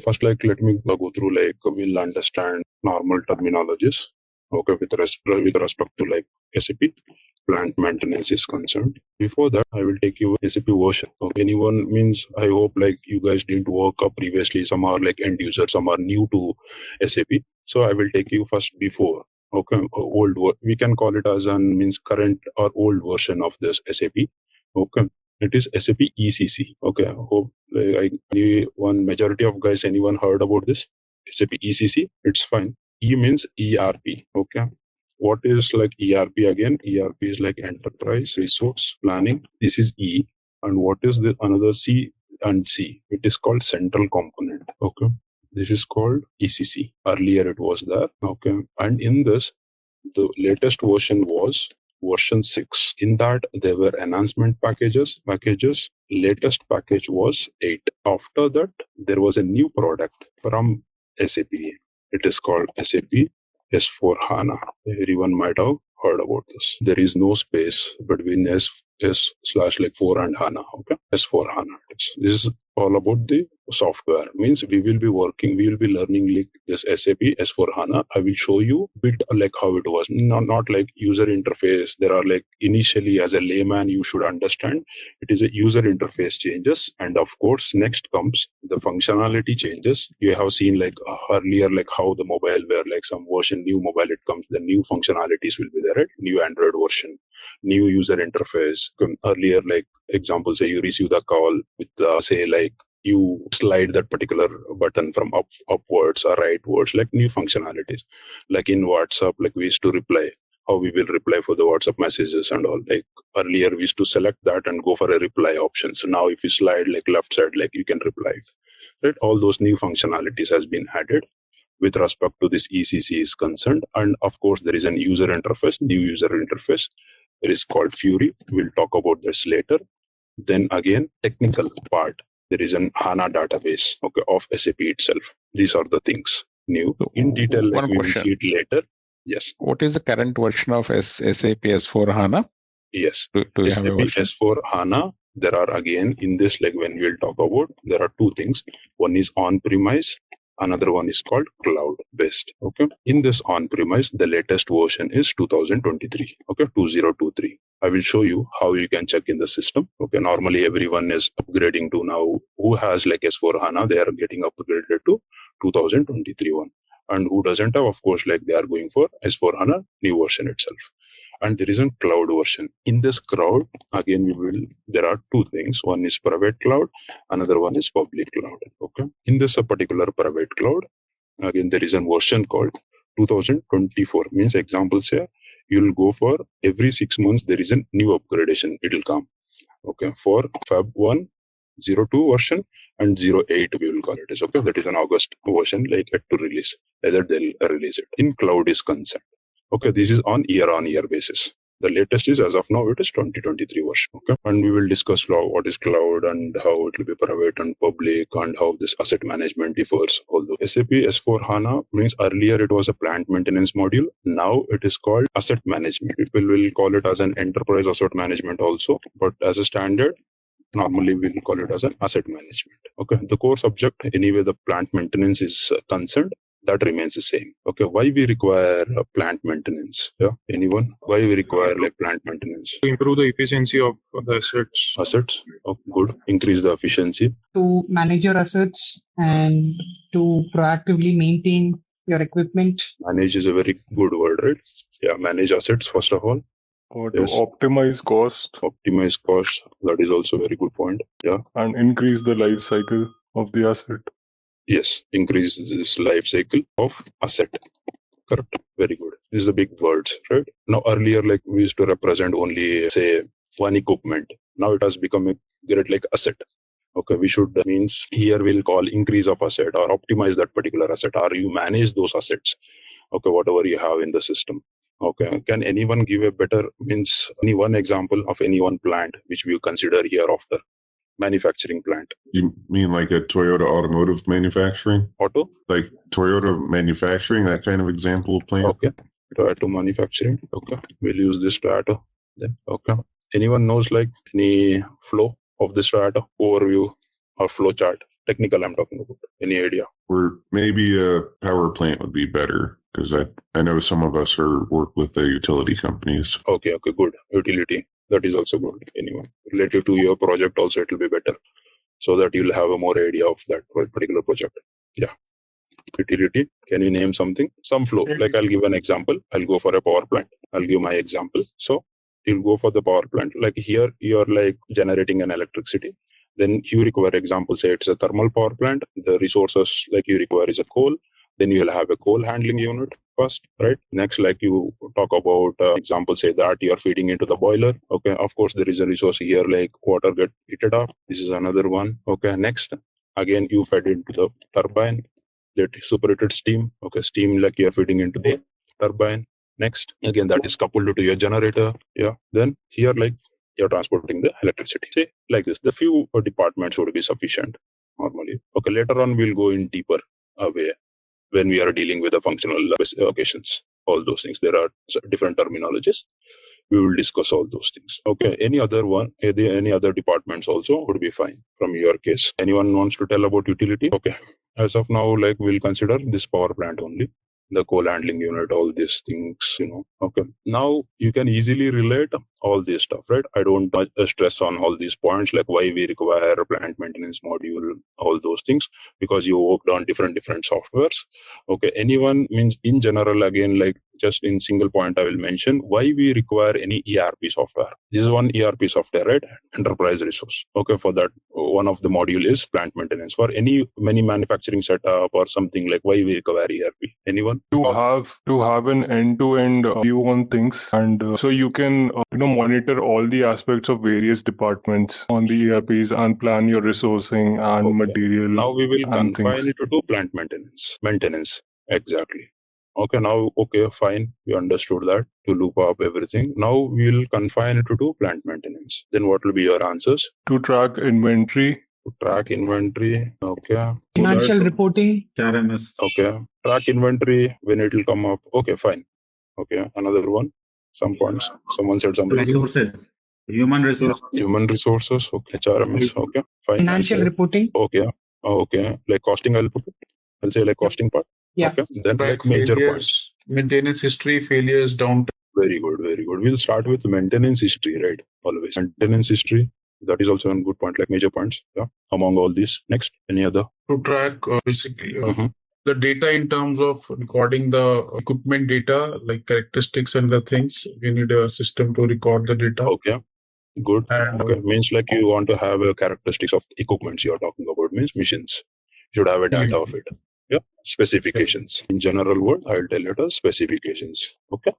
first, let me go through, we'll understand normal terminologies, okay, with respect to SAP plant maintenance is concerned. Before that, I will take you SAP version. Okay, anyone means, I hope you guys didn't work up previously. Some are end users, some are new to SAP. So I will take you first before. Okay, we can call it as current or old version of this SAP. Okay, it is SAP ECC. Okay, hope one majority of guys, anyone heard about this SAP ECC? It's fine. E means ERP. Okay. What is ERP again? ERP is enterprise resource planning. This is E. And what is the another C and C? It is called central component. Okay. This is called ECC. Earlier it was there. Okay. And in this, the latest version was version 6. In that, there were enhancement packages. Latest package was 8. After that, there was a new product from SAP. It is called SAP S4 HANA. Everyone might have heard about this. There is no space between S/4 and HANA. Okay, S4 HANA. This is all about the software. Means we will be learning this SAP S4 HANA. I will show you a bit how it was. Not user interface. There are initially, as a layman, you should understand it is a user interface changes, and of course next comes the functionality changes. You have seen earlier how the mobile were some version new mobile it comes, the new functionalities will be there, right? New Android version, new user interface. Earlier, example, say you receive the call with you slide that particular button from upwards or rightwards, new functionalities. In WhatsApp, we used to reply, how we will reply for the WhatsApp messages and all. Earlier we used to select that and go for a reply option. So now if you slide left side, you can reply, right? All those new functionalities has been added with respect to this ECC is concerned. And of course, there is an user interface, new user interface. It is called Fury. We'll talk about this later. Then again, technical part. There is an HANA database, okay, of SAP itself. These are the things new. In detail, we will see it later. Yes. What is the current version of SAP S4 HANA? Yes. SAP S4 HANA, there are again in this, when we'll talk about, there are two things. One is on-premise. Another one is called cloud-based. Okay. In this on-premise, the latest version is 2023. Okay, 2023. I will show you how you can check in the system. Okay, normally everyone is upgrading to now. Who has S4 HANA, they are getting upgraded to 2023 one. And who doesn't have, of course, they are going for S4 HANA new version itself. And there is a cloud version. In this cloud, again, there are two things. One is private cloud, another one is public cloud. Okay. In this particular private cloud, again, there is a version called 2024. Means example say, you'll go for every 6 months, there is a new upgradation. It will come. Okay. For Feb 1, 02 version and 08, we will call it. Okay. That is an August version, yet to release. Either they'll release it. In cloud is concerned. Okay, this is on year basis. The latest is, as of now, it is 2023 version. Okay, and we will discuss what is cloud and how it will be private and public and how this asset management differs. Although SAP S4 HANA means earlier it was a plant maintenance module. Now it is called asset management. People will call it as an enterprise asset management also, but as a standard, normally we will call it as an asset management. Okay, the core subject, anyway, the plant maintenance is concerned. That remains the same. Okay, why we require plant maintenance? Yeah, anyone? Why we require plant maintenance? To improve the efficiency of the assets. Assets? Oh, good. Increase the efficiency. To manage your assets and to proactively maintain your equipment. Manage is a very good word, right? Yeah, manage assets first of all. Or to optimize cost. Optimize cost. That is also a very good point. Yeah. And increase the life cycle of the asset. Yes, increase this life cycle of asset. Correct. Very good. These are the big words, right? Now, earlier, we used to represent only, say, one equipment. Now it has become a great asset. Okay, we should means here we'll call increase of asset or optimize that particular asset, or you manage those assets. Okay, whatever you have in the system. Okay, can anyone give a better any one example of any one plant which we consider hereafter? Manufacturing plant. You mean a Toyota automotive manufacturing? Auto? Like Toyota manufacturing, that kind of example of plant? Okay. Toyota manufacturing. Okay. We'll use this Toyota then. Okay. Anyone knows any flow of this Toyota overview or flow chart? Technical I'm talking about. Any idea? Or maybe a power plant would be better because I know some of us work with the utility companies. Okay, good. Utility. That is also good. Anyone related to your project also it will be better. So that you'll have a more idea of that particular project. Yeah. Utility. Can you name something? Some flow. Like I'll give an example. I'll go for a power plant. I'll give my example. So you'll go for the power plant. Like here, you're like generating an electricity. Then you require example, say it's a thermal power plant. The resources like you require is a coal. Then you'll have a coal handling unit first, right? Next, like you talk about example, say that you're feeding into the boiler. Okay, of course, there is a resource here like water get heated up. This is another one. Okay, next, again, you fed into the turbine. That separated steam. Okay, steam like you're feeding into the turbine. Next, again, that is coupled to your generator. Yeah, then here, like you're transporting the electricity. Say like this, the few departments would be sufficient normally. Okay, later on, we'll go in deeper way when we are dealing with the functional occasions. All those things. There are different terminologies. We will discuss all those things. Okay, any other one, any other departments also would be fine from your case. Anyone wants to tell about utility? Okay, as of now, like we'll consider this power plant only, the coal handling unit, all these things, Okay, now you can easily relate all this stuff, right? I don't stress on all these points, like why we require a plant maintenance module, all those things, because you worked on different softwares. Okay, anyone means in general, again, like just in single point, I will mention why we require any ERP software. This is one ERP software, right? Enterprise resource. Okay, for that, one of the module is plant maintenance. For many manufacturing setup or something, like why we require ERP? Anyone? To have an end-to-end view on things, and so you can monitor all the aspects of various departments on the ERPs and plan your resourcing and material. Now we will and confine things. it to plant maintenance. Exactly. Okay, now, okay, fine. We understood that to loop up everything. Now we will confine it to plant maintenance. Then what will be your answers? To track inventory. To track inventory. Okay. Financial reporting. RMS. Okay. Track inventory when it will come up. Okay, fine. Okay. Another one. Some points. Someone said something. Resources. Human resources. Human resources. Okay. HRMS. Okay. Fine. Financial reporting. Okay. Okay. Like costing, I'll put it. I'll say like costing part. Yeah. Okay. Then like major points. Maintenance history, failures, downtime. Very good. We'll start with maintenance history, right? Always. Maintenance history. That is also a good point, like major points. Yeah. Among all these. Next, any other? To track basically the data in terms of recording the equipment data, like characteristics and the things. We need a system to record the data. Okay. Good. And okay. Means like you want to have a characteristics of equipments you're talking about, means machines. You should have a data of it. Yeah. Specifications. In general word, I'll tell you the specifications. Okay.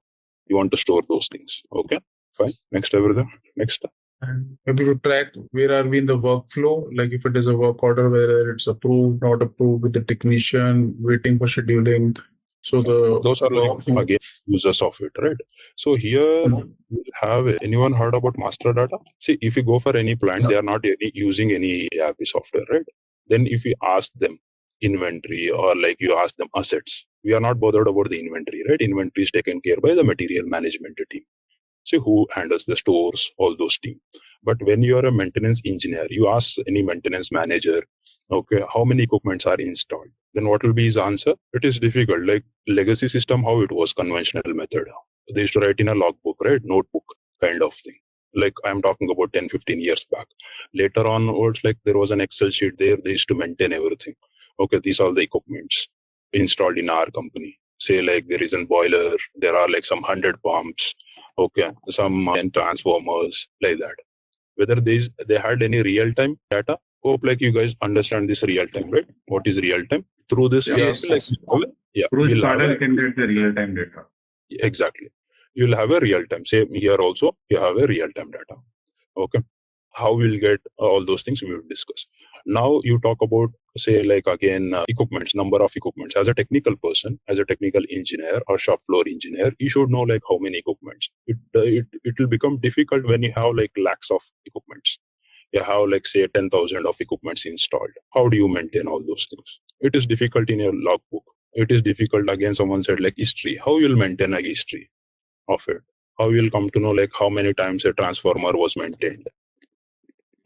You want to store those things. Okay. Fine. Next, everything. Next. And maybe to track where are we in the workflow, like if it is a work order, whether it's approved, not approved with the technician, waiting for scheduling. So those are like, again, users of it, right? So here we'll have anyone heard about master data? See, if you go for any plant, they are not using any ERP software, right? Then if you ask them inventory or like you ask them assets, we are not bothered about the inventory, right? Inventory is taken care by the material management team. See who handles the stores, all those team. But when you are a maintenance engineer, you ask any maintenance manager, okay, how many equipments are installed? Then what will be his answer? It is difficult. Like legacy system, how it was conventional method. They used to write in a logbook, right? Notebook kind of thing. Like I'm talking about 10, 15 years back. Later onwards, like there was an Excel sheet there. They used to maintain everything. Okay, these are the equipments installed in our company. Say like there is a boiler, there are like some 100 pumps. Okay, some transformers, like that. Whether they had any real-time data. Hope like you guys understand this real-time, right? What is real-time? Through this, Yes. Through SCADA, you can get the real-time data. Exactly. You'll have a real-time. Say here also, you have a real-time data. Okay. How we'll get all those things we will discuss. Now you talk about, say like again, equipments, number of equipments. As a technical person, as a technical engineer or shop floor engineer, you should know like how many equipments. It will become difficult when you have like lakhs of equipments. You have like say 10,000 of equipments installed. How do you maintain all those things? It is difficult in your logbook. It is difficult, again, someone said like history. How you'll maintain a history of it? How you'll come to know like how many times a transformer was maintained?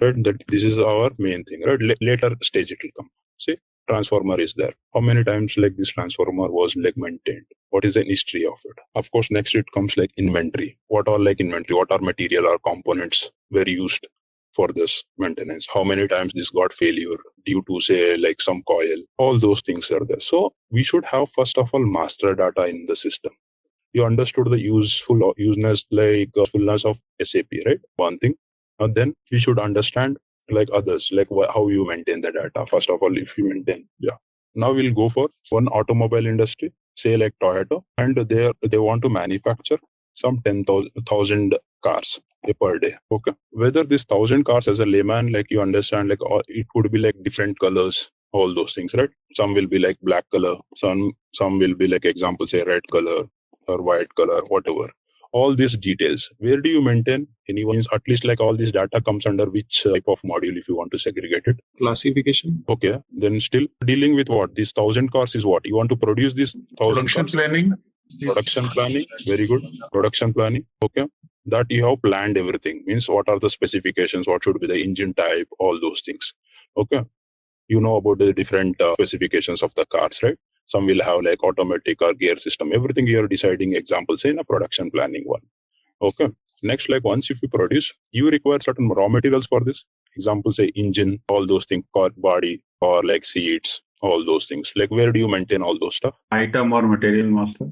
right? That this is our main thing, right? Later stage it will come. See, transformer is there. How many times like this transformer was like maintained? What is the history of it? Of course, next it comes like inventory. What are like inventory? What are material or components were used for this maintenance? How many times this got failure due to say like some coil? All those things are there. So we should have first of all master data in the system. You understood the fullness of SAP, right? One thing. And then we should understand like others, like how you maintain the data. First of all, if you maintain, yeah. Now we'll go for one automobile industry, say like Toyota, and they want to manufacture some 10,000 cars per day. Okay, whether this 1,000 cars as a layman, like you understand, like it could be like different colors, all those things, right? Some will be like black color, some will be like example say red color or white color, whatever. All these details, where do you maintain? Anyone's at least like all this data comes under which type of module if you want to segregate it? Classification. Okay, then still dealing with what? These 1,000 cars is what? You want to produce this 1,000 Production cars. planning. Production planning, very good. Production planning, okay. That you have planned everything. Means what are the specifications? What should be the engine type? All those things. Okay, you know about the different specifications of the cars, right? Some will have like automatic or gear system. Everything you are deciding. Example, say in a production planning one. Okay. Next, like once if you produce, you require certain raw materials for this. Example, say engine, all those things, car body, or like seats, all those things. Like where do you maintain all those stuff? Item or material master.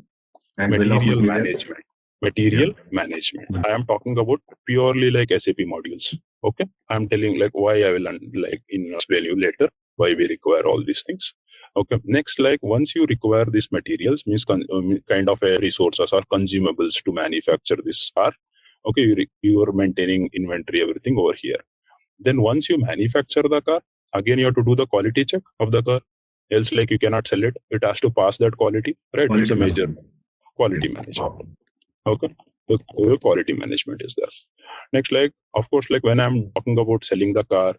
And Material management. Material management. I am talking about purely like SAP modules. Okay. I'm telling like why I will explain you later why we require all these things. Okay. Next, like once you require these materials, means kind of a resources or consumables to manufacture this car. Okay, you are maintaining inventory, everything over here. Then once you manufacture the car, again you have to do the quality check of the car. Else, like you cannot sell it. It has to pass that quality, right? It's a major quality management. Okay, so quality management is there. Next, like of course, like when I'm talking about selling the car,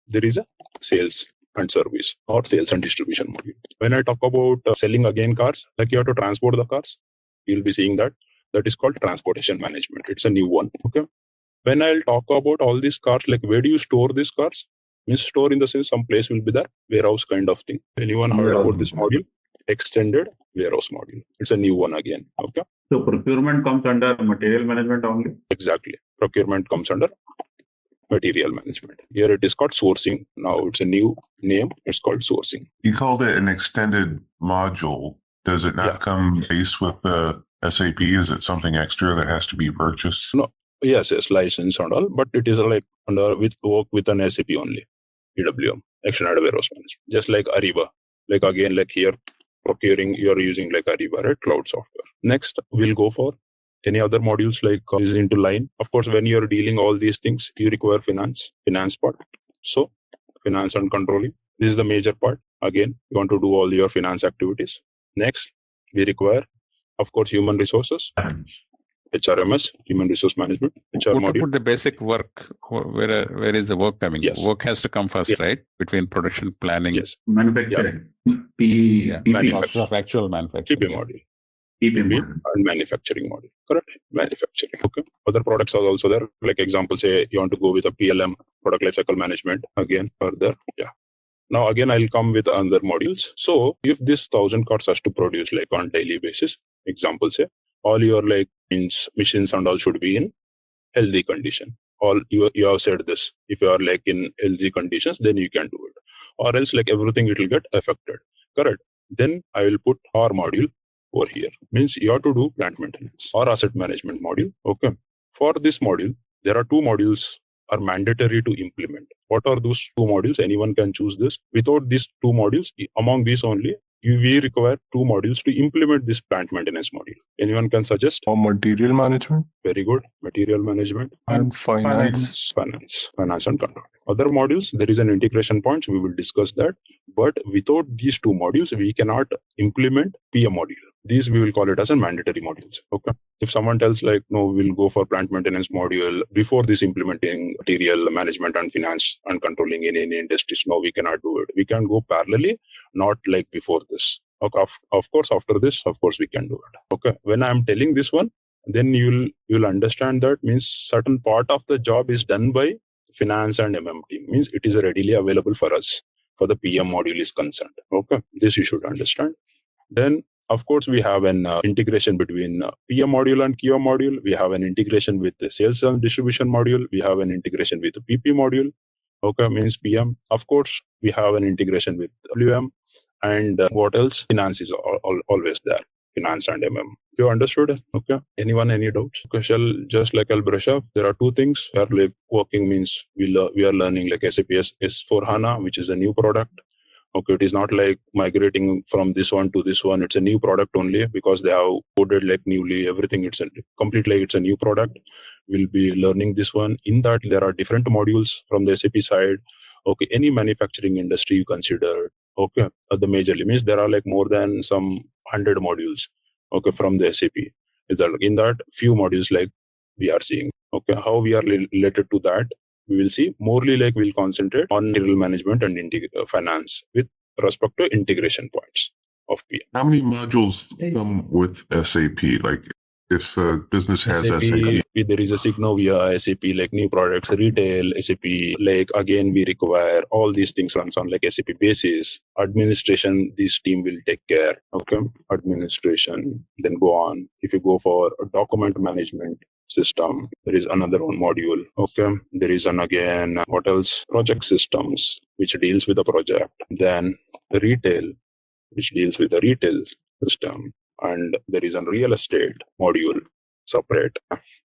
there is a sales and service or sales and distribution module. When I talk about selling again cars, like you have to transport the cars, you'll be seeing that. That is called transportation management. It's a new one. Okay. When I'll talk about all these cars, like where do you store these cars? Means store in the sense some place will be there, warehouse kind of thing. Anyone heard about this module? Extended warehouse module. It's a new one again. Okay. So procurement comes under material management only? Exactly. Procurement comes under material management. Here it is called sourcing. Now it's a new name. It's called sourcing. You called it an extended module. Does it not come based with the SAP? Is it something extra that has to be purchased? No. Yes, license and all, but it is like under work with an SAP only. EWM, extended warehouse management. Just like Ariba. Like again, like here, procuring, you're using like Ariba, right? Cloud software. Next, we'll go for any other modules like is into line. Of course, when you're dealing all these things, you require finance part. So finance and controlling. This is the major part. Again, you want to do all your finance activities. Next, we require, of course, human resources. HRMS, human resource management, HR module. Put the basic work. Where is the work coming? Yes. Work has to come first, right? Between production planning. Yes. Manufacturing. Cost of actual manufacturing. PP module. And manufacturing module. Correct? Manufacturing. Okay. Other products are also there. Like example, say you want to go with a PLM, product lifecycle management. Again, further. Yeah. Now again, I'll come with other modules. So if this 1,000 cars has to produce like on daily basis, example, say all your like machines and all should be in healthy condition. All you have said this. If you are like in healthy conditions, then you can do it. Or else like everything it will get affected. Correct. Then I will put our module over here. Means you have to do plant maintenance or asset management module. Okay. For this module, there are two modules are mandatory to implement. What are those two modules? Anyone can choose this. Without these two modules, among these only, we require two modules to implement this plant maintenance module. Anyone can suggest? Or material management. Very good. Material management. And finance. Finance and control. Other modules, there is an integration point. We will discuss that. But without these two modules, we cannot implement PM module. These we will call it as a mandatory modules. Okay. If someone tells like, no, we'll go for plant maintenance module before this implementing material management and finance and controlling in any industries, no, we cannot do it. We can go parallelly, not like before this. Okay. Of course, after this, of course, we can do it. Okay. When I'm telling this one, then you'll understand that means certain part of the job is done by finance and MM team, means it is readily available for us for the PM module is concerned. Okay, this you should understand. Then, of course, we have an integration between PM module and QM module. We have an integration with the sales and distribution module. We have an integration with the PP module. Okay, means PM. Of course, we have an integration with WM. And what else? Finance is always there. Finance and MM. You understood? Okay. Anyone, any doubts? Okay, I'll brush up. There are two things. We are like working means we are learning like SAP S4 HANA, which is a new product. Okay, it is not like migrating from this one to this one. It's a new product only because they have coded like newly everything. It's a new product. We'll be learning this one. In that, there are different modules from the SAP side. Okay, any manufacturing industry you consider. Okay, the majorly means there are like more than some 100 modules. Okay, from the SAP. In that, few modules like we are seeing. Okay, how we are related to that. We will see morely like we'll concentrate on material management and finance with respect to integration points of PM. How many modules come with SAP? Like if a business has SAP, there is a Signovia, SAP like new products, retail, SAP like again we require all these things runs on like SAP basis. Administration, this team will take care. Okay, administration. Then go on. If you go for a document management system, there is another one module. Okay, there is again what else? Project systems, which deals with the project. Then retail, which deals with the retail system. And there is a real estate module separate.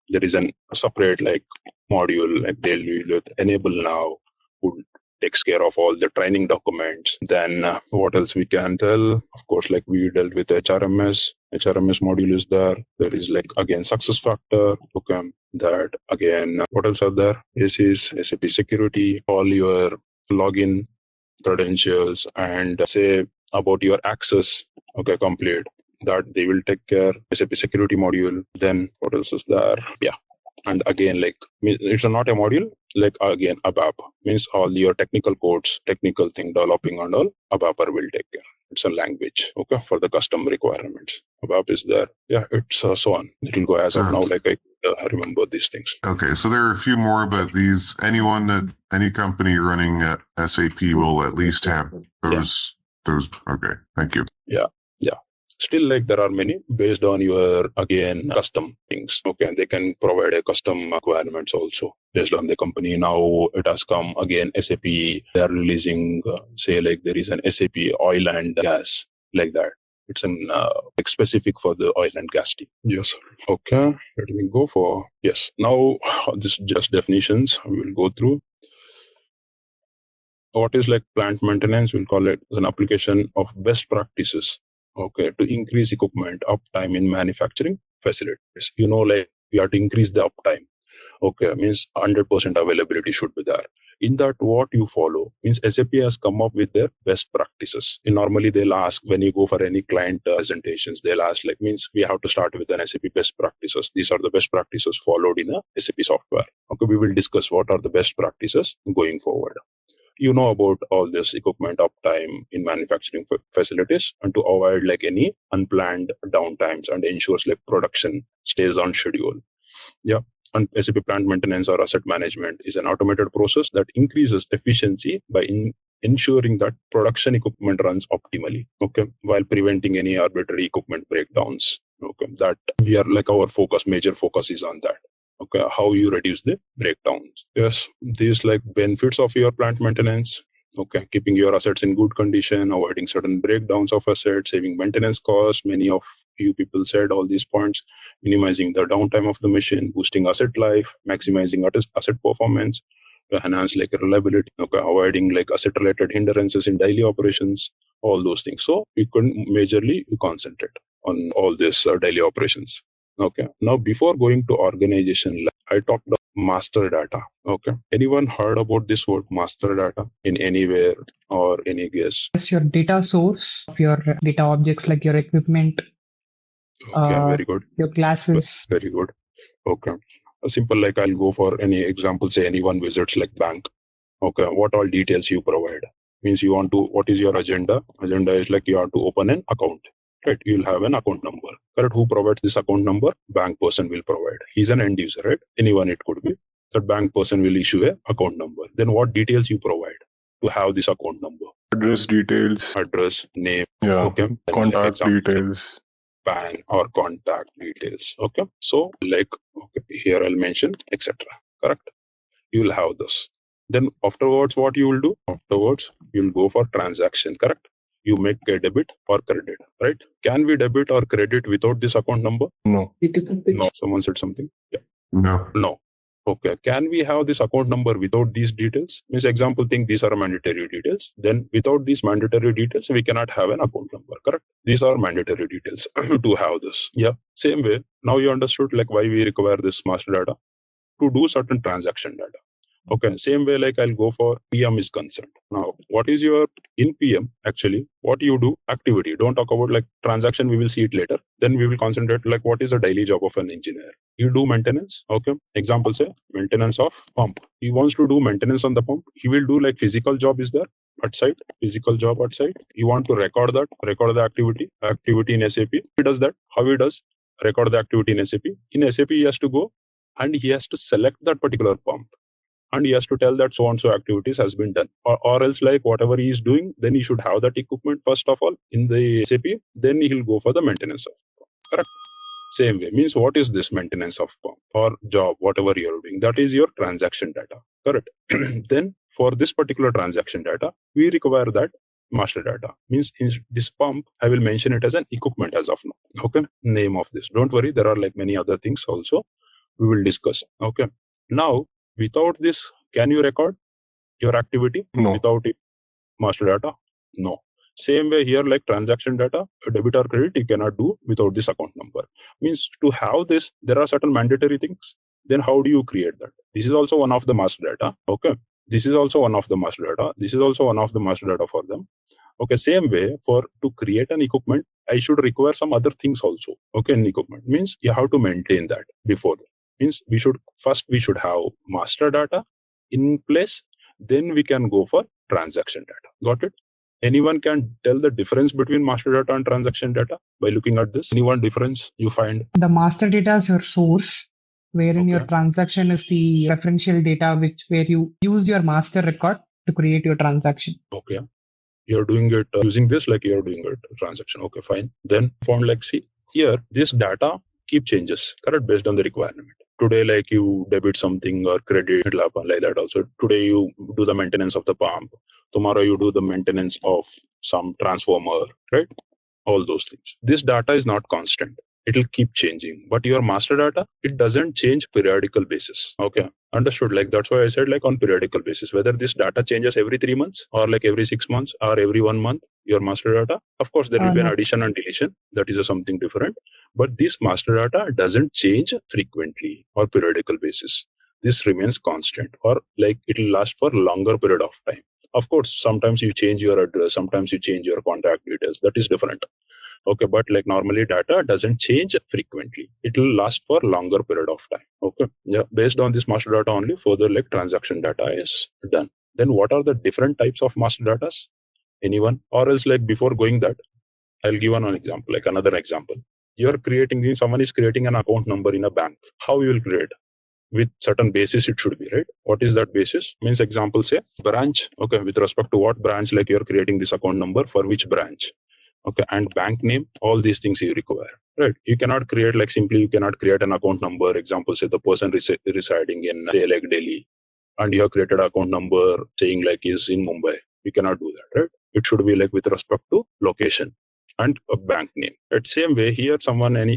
There is a separate like module like they'll deal with Enable Now, who takes care of all the training documents. Then what else we can tell? Of course, like we dealt with HRMS. HRMS module is there. There is like again success factor. Okay, that again. What else are there? This is SAP security. All your login credentials and say about your access. Okay, complete. That they will take care. SAP security module. Then what else is there? Yeah. And again, like it's not a module, like again, ABAP means all your technical codes, technical thing developing and all, ABAPer will take care. It's a language, okay, for the custom requirements. ABAP is there. Yeah, it's so on. It will go as of now, like I remember these things. Okay, so there are a few more, but any company running at SAP will at least have those. Okay, thank you. Yeah. Still, like there are many based on your again custom things. Okay, they can provide a custom requirements also based on the company. Now it has come again. SAP they are releasing say like there is an SAP oil and gas like that. It's an specific for the oil and gas team. Yes. Okay. Let me go for yes. Now this just definitions we will go through. What is like plant maintenance? We'll call it as an application of best practices. Okay, to increase equipment uptime in manufacturing facilities. Like we have to increase the uptime. Okay, means 100% availability should be there. In that, what you follow means SAP has come up with their best practices. And normally, they'll ask when you go for any client presentations, they'll ask like means we have to start with an SAP best practices. These are the best practices followed in a SAP software. Okay, we will discuss what are the best practices going forward. About all this equipment uptime in manufacturing facilities and to avoid like any unplanned downtimes and ensures like production stays on schedule. Yeah. And SAP plant maintenance or asset management is an automated process that increases efficiency by ensuring that production equipment runs optimally. Okay. While preventing any arbitrary equipment breakdowns. Okay. That we are like our major focus is on that. Okay, how you reduce the breakdowns. Yes, these like benefits of your plant maintenance. Okay, keeping your assets in good condition, avoiding certain breakdowns of assets, saving maintenance costs. Many of you people said all these points. Minimizing the downtime of the machine, boosting asset life, maximizing asset performance, to enhance like reliability. Okay, avoiding like asset-related hindrances in daily operations. All those things. So you can majorly concentrate on all this daily operations. Okay. Now, before going to organization, I talked about master data. Okay. Anyone heard about this word master data in anywhere or any guess? It's your data source of your data objects like your equipment. Okay, very good. Your classes. Very good. Okay. A simple like I'll go for any example, say anyone visits like bank. Okay. What all details you provide? Means you want to, what is your agenda? Agenda is like you have to open an account. Right, you'll have an account number. Correct. Who provides this account number? Bank person will provide. He's an end user, right? Anyone it could be. That bank person will issue a account number. Then what details you provide to have this account number? Address details. Address, name, Yeah. okay. Then Contact example, details. PAN or contact details. Okay. So like, okay, here I'll mention, etc. Correct. You will have this. Then afterwards, what you will do? Afterwards, you'll go for transaction. Correct. You make a debit or credit, right? Can we debit or credit without this account number? No. No. Someone said something. Yeah. No. No. Okay. Can we have this account number without these details? Means example think these are mandatory details. Then without these mandatory details, we cannot have an account number. Correct. These are mandatory details to have this. Yeah. Same way. Now you understood like why we require this master data to do certain transaction data. Okay, same way like I'll go for PM is concerned. Now, what is your in PM actually? What you do activity? Don't talk about like transaction. We will see it later. Then we will concentrate like what is the daily job of an engineer. You do maintenance. Okay, example say maintenance of pump. He wants to do maintenance on the pump. He will do like physical job is there at site. Physical job at site. You want to record that. Record the activity in SAP. He does that. How he does? Record the activity in SAP. In SAP, he has to go and he has to select that particular pump. And he has to tell that so and so activities has been done, or else like whatever he is doing, then he should have that equipment first of all in the SAP. Then he'll go for the maintenance of pump. Correct. Same way means what is this maintenance of pump or job, whatever you're doing, that is your transaction data. Correct. Then for this particular transaction data, we require that master data. Means in this pump, I will mention it as an equipment as of now. Okay. Name of this. Don't worry, there are like many other things also we will discuss. Okay. Now, without this, can you record your activity? No. Without it, master data? No. Same way here, like transaction data, debit or credit, you cannot do without this account number. Means to have this, there are certain mandatory things. Then how do you create that? This is also one of the master data. Okay. This is also one of the master data. This is also one of the master data for them. Okay. Same way to create an equipment, I should require some other things also. Okay. An equipment means you have to maintain that before that. Means we should have master data in place, then we can go for transaction data. Got it? Anyone can tell the difference between master data and transaction data by looking at this? Anyone difference you find? The master data is your source, wherein your transaction is the referential data where you use your master record to create your transaction. Okay. You're doing it using this like you're doing it transaction. Okay, fine. Then found like see here this data keep changes, correct, based on the requirement. Today, like you debit something or credit, it'll happen like that also. Today you do the maintenance of the pump. Tomorrow you do the maintenance of some transformer, right? All those things. This data is not constant. It'll keep changing. But your master data, it doesn't change periodical basis. Okay. Understood. Like that's why I said like on periodical basis, whether this data changes every 3 months or like every 6 months or every 1 month, your master data, of course, there will be an addition and deletion. That is something different. But this master data doesn't change frequently or periodical basis. This remains constant or like it will last for longer period of time. Of course, sometimes you change your address, sometimes you change your contact details. That is different. Okay, but like normally data doesn't change frequently. It will last for longer period of time. Okay, yeah. Based on this master data only, further like transaction data is done. Then what are the different types of master data? Anyone? Or else like before going that, I'll give an example, like another example. Someone is creating an account number in a bank. How you will create? With certain basis it should be, right? What is that basis? Means example say branch. Okay, with respect to what branch, like you're creating this account number for which branch. Okay, and bank name, all these things you require, right? You cannot create like simply you cannot create an account number. Example say the person residing in say like Delhi, and you have created an account number saying like is in Mumbai. You cannot do that, right? It should be like with respect to location and a bank name. At same way here,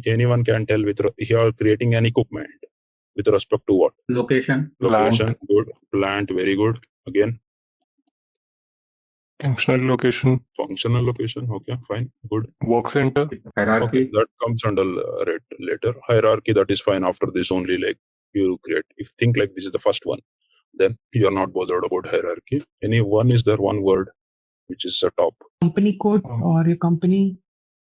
anyone can tell with here creating an equipment with respect to what? Location. Location, good. Plant, very good. Again. Functional location. Functional location, okay, fine, good. Work center. Hierarchy. Okay, that comes under later. Hierarchy, that is fine after this only, like you create. If you think like this is the first one, then you're not bothered about hierarchy. Any one is there one word which is the top? Company code or your company,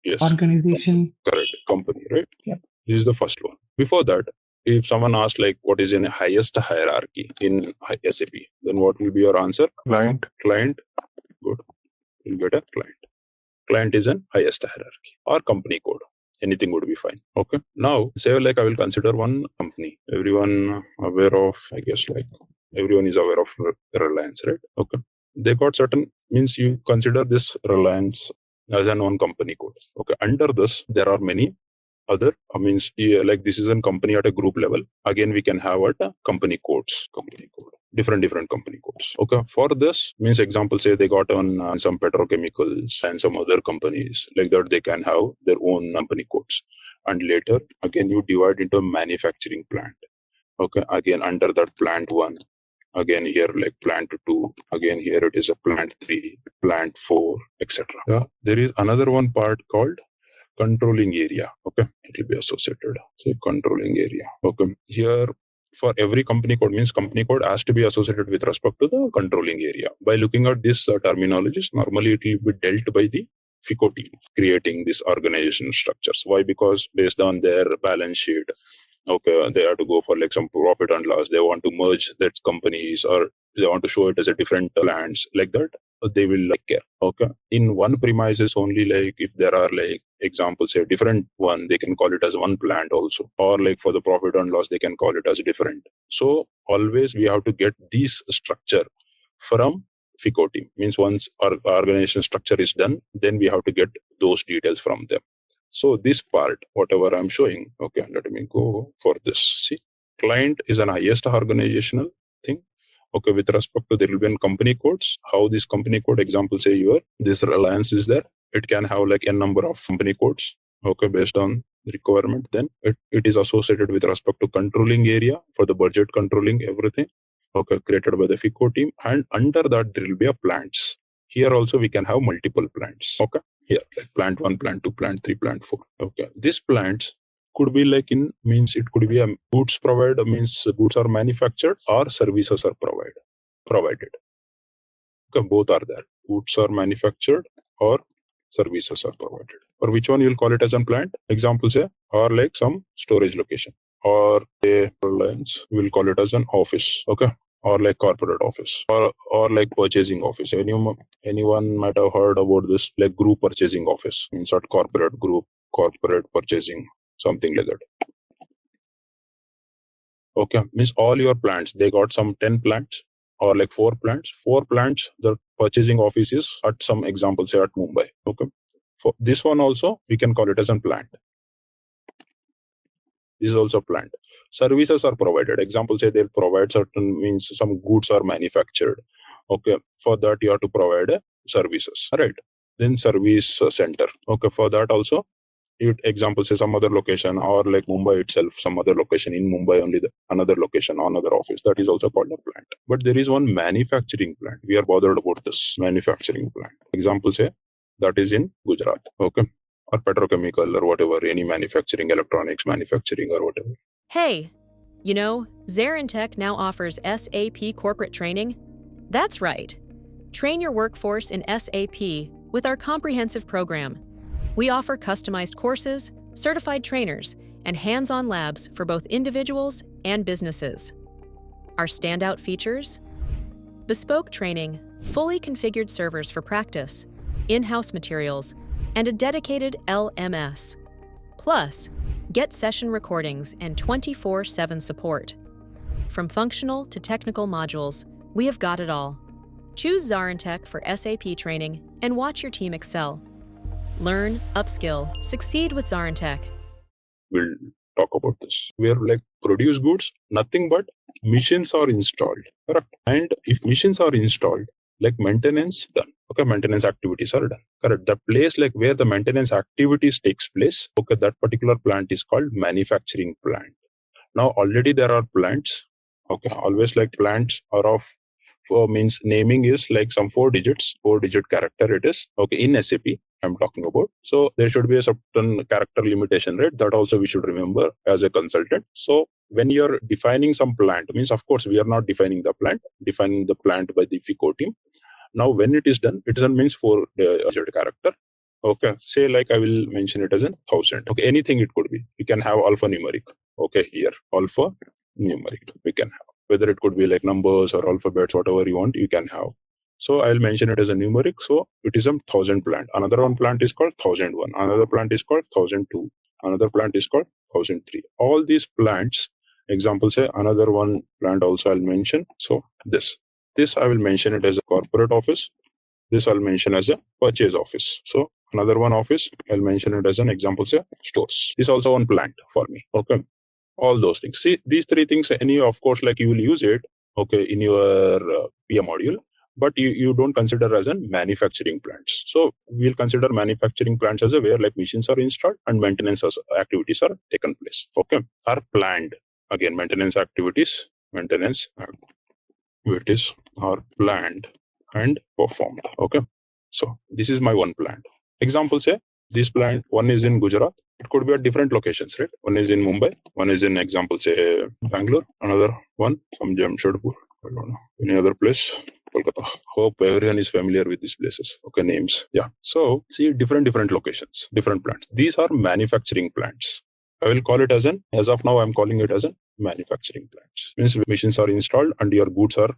yes, organization. Correct, company, right? Yep. This is the first one. Before that, if someone asks like what is in highest hierarchy in SAP, then what will be your answer? Client. Client, good. You'll get a client. Client is in highest hierarchy or company code. anything would be fine. Okay. Now, say like I will consider one company. Everyone aware of, I guess, like everyone is aware of Reliance, right? Okay. They got certain, means you consider this Reliance as an one company code. Okay. Under this, there are many other, means like this is a company at a group level. Again, we can have a company codes, different company codes. Okay. For this, means example, say they got on some petrochemicals and some other companies like that, they can have their own company codes. And later, again, you divide into a manufacturing plant. Okay. Again, under that plant 1, again here like plant 2, again here it is a plant 3, plant 4, etc. Yeah. There is another one part called controlling area. Okay, it will be associated. So controlling area. Okay, here for every company code, means company code has to be associated with respect to the controlling area. By looking at this terminologies, normally it will be dealt by the FICO team creating these organizational structures. Why? Because based on their balance sheet, okay, they have to go for like some profit and loss. They want to merge that companies, or they want to show it as a different plans like that. They will like care. Okay, in one premises only, like if there are like examples, say different one, they can call it as one plant also, or like for the profit and loss, they can call it as different. So always we have to get this structure from FICO team. Means once our organization structure is done, then we have to get those details from them. So this part, whatever I'm showing, okay, let me go for this. See, client is an highest organizational thing. Okay, with respect to there will be company codes. How this company code, example, say this Reliance is there. It can have like a number of company codes. Okay, based on the requirement. Then it is associated with respect to controlling area for the budget controlling everything. Okay, created by the FICO team. And under that there will be a plants. Here also we can have multiple plants. Okay. Here, like plant 1, plant 2, plant 3, plant 4. Okay. These plants could be like means it could be a goods provided, means goods are manufactured or services are provided. Okay, both are there. Goods are manufactured or services are provided. For which one you'll call it as a plant? Example say, or like some storage location, or a Reliance, we'll call it as an office. Okay. Or like corporate office, or like purchasing office. Anyone might have heard about this, like group purchasing office, means at corporate group, corporate purchasing, something like that. Okay, means all your plants, they got some 10 plants or like 4 plants. 4 plants, the purchasing office is at some example, say at Mumbai. Okay, for this one also, we can call it as a plant. This is also plant. Services are provided. Example, say they'll provide certain, means some goods are manufactured. Okay, for that you have to provide services, right? Then service center. Okay, for that also, example, say some other location, or like Mumbai itself, some other location in Mumbai only, another location, another office, that is also called a plant. But there is one manufacturing plant. We are bothered about this manufacturing plant. Example, say that is in Gujarat. Okay, or petrochemical or whatever, any manufacturing, electronics manufacturing or whatever. Hey, you know, ZaranTech now offers SAP Corporate Training. That's right. Train your workforce in SAP with our comprehensive program. We offer customized courses, certified trainers, and hands-on labs for both individuals and businesses. Our standout features? Bespoke training, fully configured servers for practice, in-house materials, and a dedicated LMS. Plus, get session recordings and 24/7 support. From functional to technical modules, we have got it all. Choose ZaranTech for SAP training and watch your team excel. Learn, upskill, succeed with ZaranTech. We'll talk about this. Where like produce goods, nothing but machines are installed, correct? And if machines are installed, like maintenance done. Okay, maintenance activities are done. Correct. The place like where the maintenance activities takes place, okay, that particular plant is called manufacturing plant. Now already there are plants. Okay, always like plants are of means naming is like some 4 digit character it is. Okay, in SAP I'm talking about. So there should be a certain character limitation, right? That also we should remember as a consultant. So when you're defining some plant, means of course we are not defining the plant, defining the plant by the FICO team. Now when it is done, it doesn't means 4 digit character. Okay, say like I will mention it as 1000. Okay, anything it could be. You can have alphanumeric. Okay, here alpha numeric we can have. Whether it could be like numbers or alphabets, whatever you want, you can have. So I'll mention it as a numeric. So it is a 1000 plant. Another one plant is called 1001. Another plant is called 1002. Another plant is called 1003. All these plants, example say another one plant also I'll mention. So this I will mention it as a corporate office. This I'll mention as a purchase office. So another one office, I'll mention it as an example, say stores. This is also one plant for me. Okay. All those things. See, these three things, of course, like you will use it, okay, in your PM module, but you don't consider as an manufacturing plants. So we'll consider manufacturing plants as a where like machines are installed and maintenance activities are taken place. Okay. Are planned. Again, maintenance activities are planned and performed. Okay. So this is my one plant. Example say this plant, one is in Gujarat. It could be at different locations, right? One is in Mumbai, one is in example say Bangalore, another one from Jamshedpur. I don't know. Any other place? Kolkata. Hope everyone is familiar with these places. Okay, names. Yeah. So see different locations, different plants. These are manufacturing plants. I will call it as of now I'm calling it as a manufacturing plants. Means machines are installed and your goods are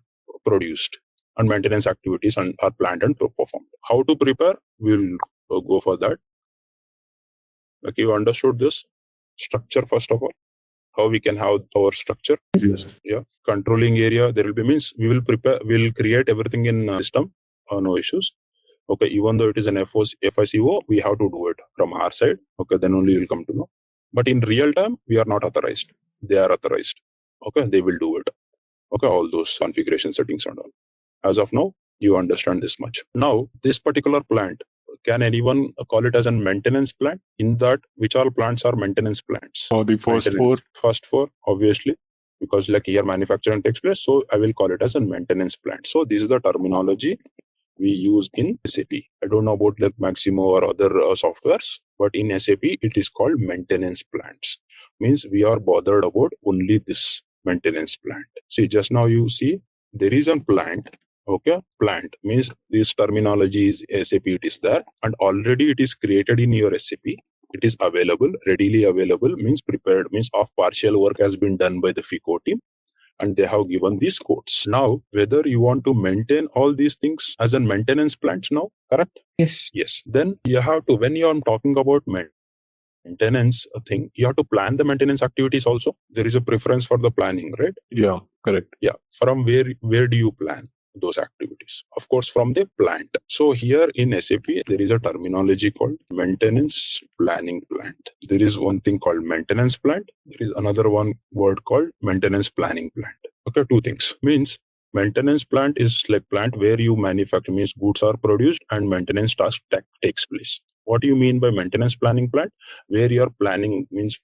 produced and maintenance activities are planned and performed. How to prepare? We'll go for that. Okay, you understood this structure first of all. How we can have our structure. Yes. Yeah. Controlling area, there will be means we'll create everything in system. No issues. Okay, even though it is an FICO, we have to do it from our side. Okay, then only you'll come to know. But in real time, we are not authorized. They are authorized. Okay, they will do it. Okay, all those configuration settings and all. As of now, you understand this much. Now, this particular plant, can anyone call it as a maintenance plant? In that, which all plants are maintenance plants? So the first four. First four, obviously, because like here manufacturing takes place. So I will call it as a maintenance plant. So this is the terminology we use in SAP. I don't know about like Maximo or other softwares, but in SAP, it is called maintenance plants. Means we are bothered about only this maintenance plant. See, just now you see there is a plant. Okay, plant means this terminology is SAP, it is there, and already it is created in your SAP. It is available, readily available, means prepared, means of partial work has been done by the FICO team, and they have given these codes. Now, whether you want to maintain all these things as a maintenance plant now, correct? Yes. Yes. Then you have to, when you are talking about maintenance thing, you have to plan the maintenance activities also. There is a preference for the planning, right? Yeah, correct. Yeah. From where do you plan those activities? Of course, from the plant. So here in SAP, there is a terminology called maintenance planning plant. There is one thing called maintenance plant. There is another one word called maintenance planning plant. Okay, two things. Means maintenance plant is like plant where you manufacture, means goods are produced and maintenance task takes place. What do you mean by maintenance planning plant? Where you're planning means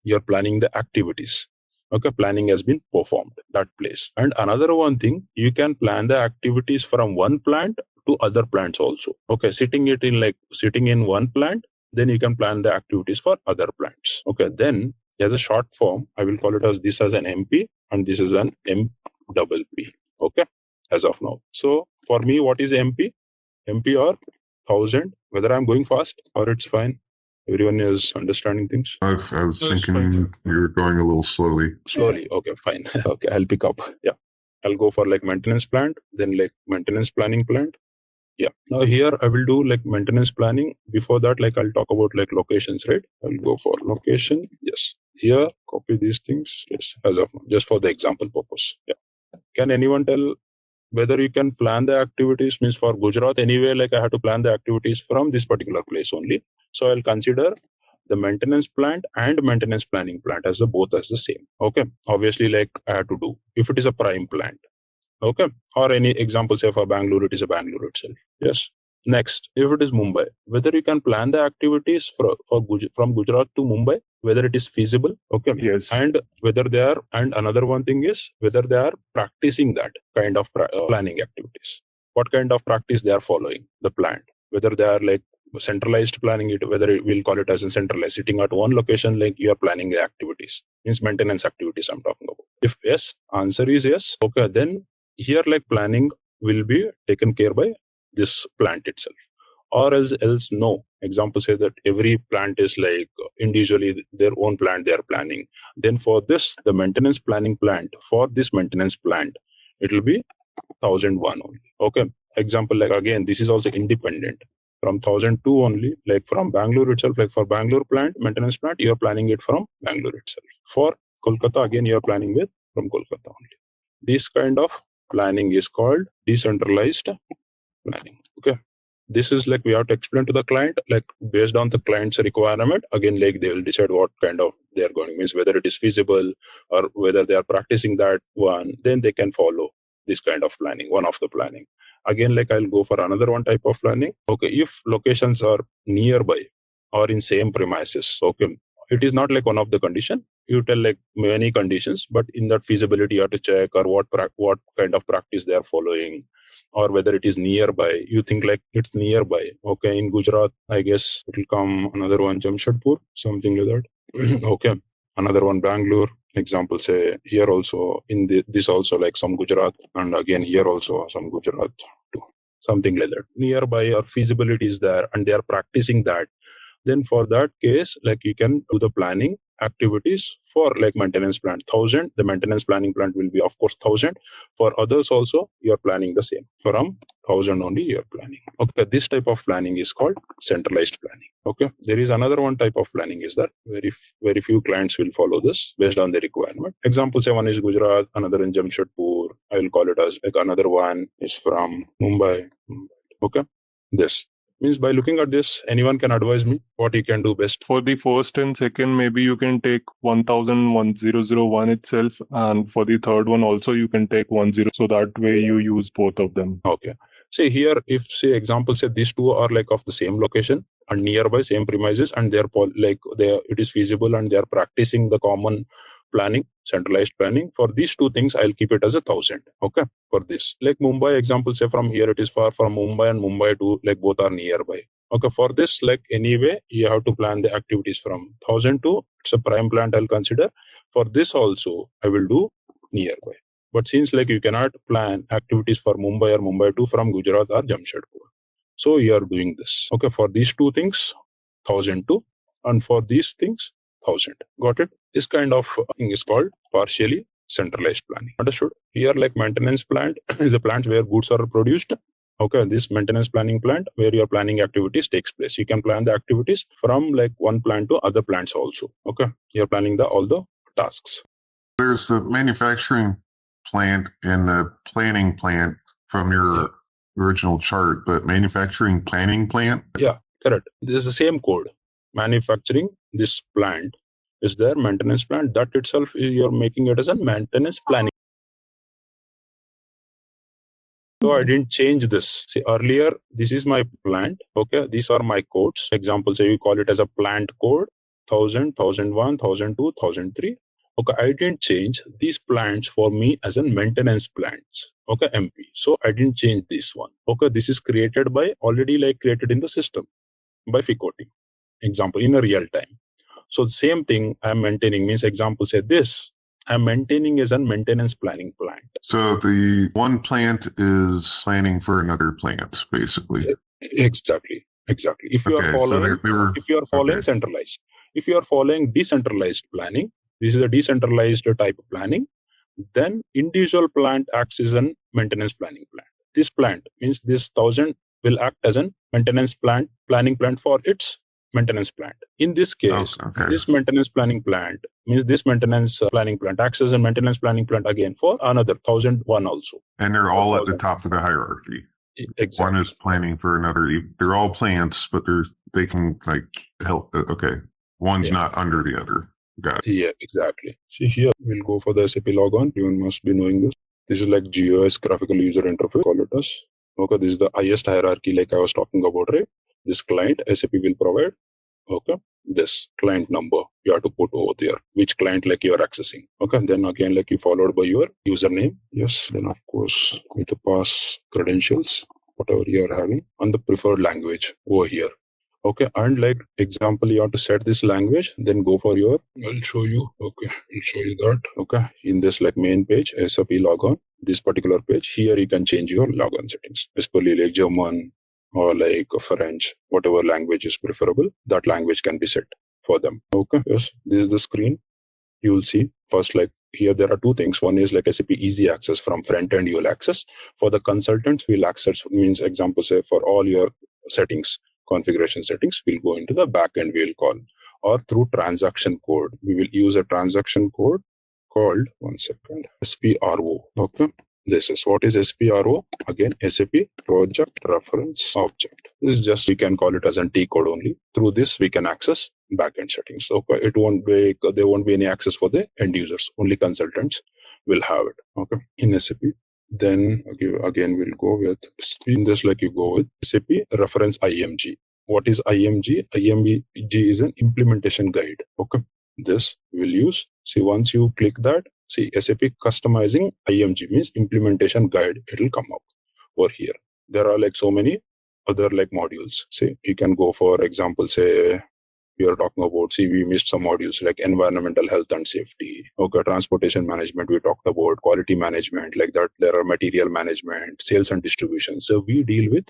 you're planning the activities. Okay, planning has been performed, that place. And another one thing, you can plan the activities from one plant to other plants also. Okay, sitting in one plant, then you can plan the activities for other plants. Okay, then as a short form, I will call it as this as an MP and this is an MPP. Okay, as of now. So for me, what is MP? MP or 1000, whether I'm going fast or it's fine. Everyone is understanding things. I was thinking you were going a little slowly. Slowly. Okay, fine. Okay, I'll pick up. Yeah. I'll go for like maintenance plant, then like maintenance planning plant. Yeah. Now here I will do like maintenance planning. Before that, like I'll talk about like locations, right? I'll go for location. Yes. Here, copy these things. Yes. As of now, just for the example purpose. Yeah. Can anyone tell whether you can plan the activities? Means for Gujarat anyway, like I have to plan the activities from this particular place only. So I'll consider the maintenance plant and maintenance planning plant as both as the same. Okay. Obviously, like I have to do if it is a prime plant. Okay. Or any example, say for Bangalore, it is a Bangalore itself. Yes. Next, if it is Mumbai, whether you can plan the activities from Gujarat to Mumbai, whether it is feasible. Okay. Yes. And whether they are, and another one thing is whether they are practicing that kind of planning activities. What kind of practice they are following the plant, whether they are like centralized planning it, whether we'll call it as a centralized, sitting at one location, like you are planning the activities, means maintenance activities I'm talking about. If yes, answer is yes. Okay, then here like planning will be taken care by this plant itself. Or else no. Example say that every plant is like individually their own plant they are planning. Then for this, the maintenance planning plant, for this maintenance plant, it will be 1001 only. Okay. Example like again, this is also independent. from 1002 only, like from Bangalore itself, like for Bangalore plant, maintenance plant, you're planning it from Bangalore itself. For Kolkata, again, you're planning with from Kolkata only. This kind of planning is called decentralized planning. Okay. This is like we have to explain to the client, like based on the client's requirement, again, like they will decide what kind of they are going, means whether it is feasible or whether they are practicing that one, then they can follow this kind of planning, one of the planning. Again, like I'll go for another one type of planning. Okay, if locations are nearby or in same premises, okay, it is not like one of the condition. You tell like many conditions, but in that feasibility, you have to check or what kind of practice they are following, or whether it is nearby. You think like it's nearby. Okay, in Gujarat, I guess it will come another one, Jamshedpur, something like that. Okay, another one, Bangalore. Example, say here also in this also like some Gujarat, and again here also some Gujarat too, something like that. Nearby or feasibility is there, and they are practicing that. Then for that case, like you can do the planning activities for like maintenance plant 1000. The maintenance planning plant will be of course 1000. For others also, you are planning the same. From 1000 only you are planning. Okay, this type of planning is called centralized planning. Okay, there is another one type of planning is that very few clients will follow this based on the requirement. Example, say one is Gujarat, another in Jamshedpur. I will call it as like another one is from Mumbai. Okay, this means by looking at this, anyone can advise me what you can do best. For the first and second, maybe you can take 1001 itself, and for the third one also you can take 10. So that way you use both of them. Okay. Say here, if say example, say these two are like of the same location and nearby same premises, and they're it is feasible and they are practicing the common planning, centralized planning. For these two things, I'll keep it as 1000. Okay. For this, like Mumbai example, say from here it is far from Mumbai and Mumbai to like both are nearby. Okay. For this, like anyway, you have to plan the activities from 1000 to it's a prime plant I'll consider. For this also, I will do nearby. But since like you cannot plan activities for Mumbai or Mumbai to from Gujarat or Jamshedpur, so you are doing this. Okay. For these two things, 1002, and for these things, 1000. Got it? This kind of thing is called partially centralized planning. Understood? Here, like maintenance plant is a plant where goods are produced. Okay, this maintenance planning plant where your planning activities takes place. You can plan the activities from like one plant to other plants also. Okay, you're planning all the tasks. There's the manufacturing plant and the planning plant from your original chart, but manufacturing planning plant? Yeah, correct. This is the same code. Manufacturing, this plant is there, maintenance plant. That itself, you're making it as a maintenance planning. So I didn't change this. See, earlier, this is my plant. Okay, these are my codes. Example, say you call it as a plant code, 1000, 1001, 1002, 1003. Okay, I didn't change these plants for me as a maintenance plants. Okay, MP. So I didn't change this one. Okay, this is created by already like created in the system by Ficoti. Example, in a real time. So the same thing I'm maintaining means example, say this. I'm maintaining as a maintenance planning plant. So the one plant is planning for another plant, basically. Exactly. If you are following, centralized. If you are following decentralized planning, this is a decentralized type of planning, then individual plant acts as a maintenance planning plant. This plant means this 1000 will act as a maintenance planning plant for its maintenance plant. In this case, this maintenance planning plant means this maintenance planning plant acts as a maintenance planning plant again for another 1001 also. And they're all at the top of the hierarchy. Exactly. One is planning for another. They're all plants, but they can like help. Okay, one's not under the other. Got it. Yeah, exactly. See here, we'll go for the SAP logon. You must be knowing this. This is like GUS, graphical user interface. Call it as. Okay, this is the highest hierarchy like I was talking about, right? This client SAP will provide. Okay, this client number you have to put over there, which client like you are accessing. Okay, then again like you followed by your username. Yes, then of course need to pass credentials, whatever you are having, and the preferred language over here. Okay, and like example, you have to set this language, then go for your, I'll show you. Okay, I'll show you that. Okay, in this like main page, SAP logon, this particular page, here you can change your logon settings, especially like German or like French, whatever language is preferable, that language can be set for them. Okay, yes, this is the screen. You will see first, like here there are two things. One is like SAP easy access from front end, you will access. For the consultants, we'll access means example, say for all your settings, configuration settings, we'll go into the backend we'll call, or through transaction code. We will use a transaction code called, one second, SPRO. Okay. This is what is SPRO? Again, SAP Project Reference Object. This is just, we can call it as a T code only. Through this, we can access backend settings. Okay. It won't be, there won't be any access for the end users. Only consultants will have it. Okay. In SAP. Then again, we'll go with, in this, like you go with SAP Reference IMG. What is IMG? IMG is an implementation guide. Okay. This will use. See, once you click that, see, SAP customizing IMG means implementation guide. It will come up over here. There are like so many other like modules. See, you can go for example, say we are talking about, see, we missed some modules like environmental health and safety. Okay, transportation management, we talked about quality management, like that. There are material management, sales and distribution. So we deal with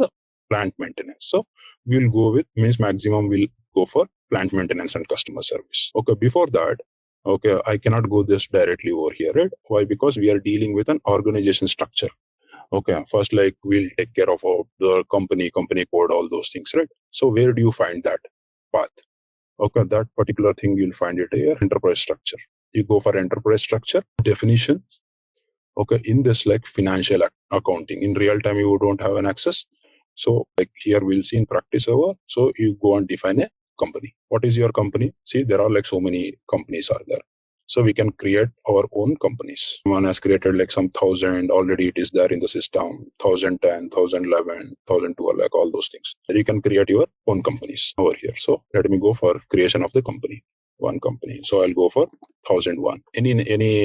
plant maintenance. So we'll go with, means maximum we'll go for plant maintenance and customer service. Okay, before that, okay, I cannot go this directly over here, right? Why? Because we are dealing with an organization structure. Okay, first, like we'll take care of the company code, all those things, right? So where do you find that path? Okay, that particular thing you'll find it here, enterprise structure. You go for enterprise structure definition. Okay, in this like financial accounting, in real time you don't have an access. So like here we'll see in practice over. So you go and define a company. What is your company? See, there are like so many companies are there. So we can create our own companies. One has created like some 1,000, already it is there in the system, 1,010, 1,011, 1,012, like all those things. So you can create your own companies over here. So let me go for creation of the company. One company. So I'll go for 1,001. Any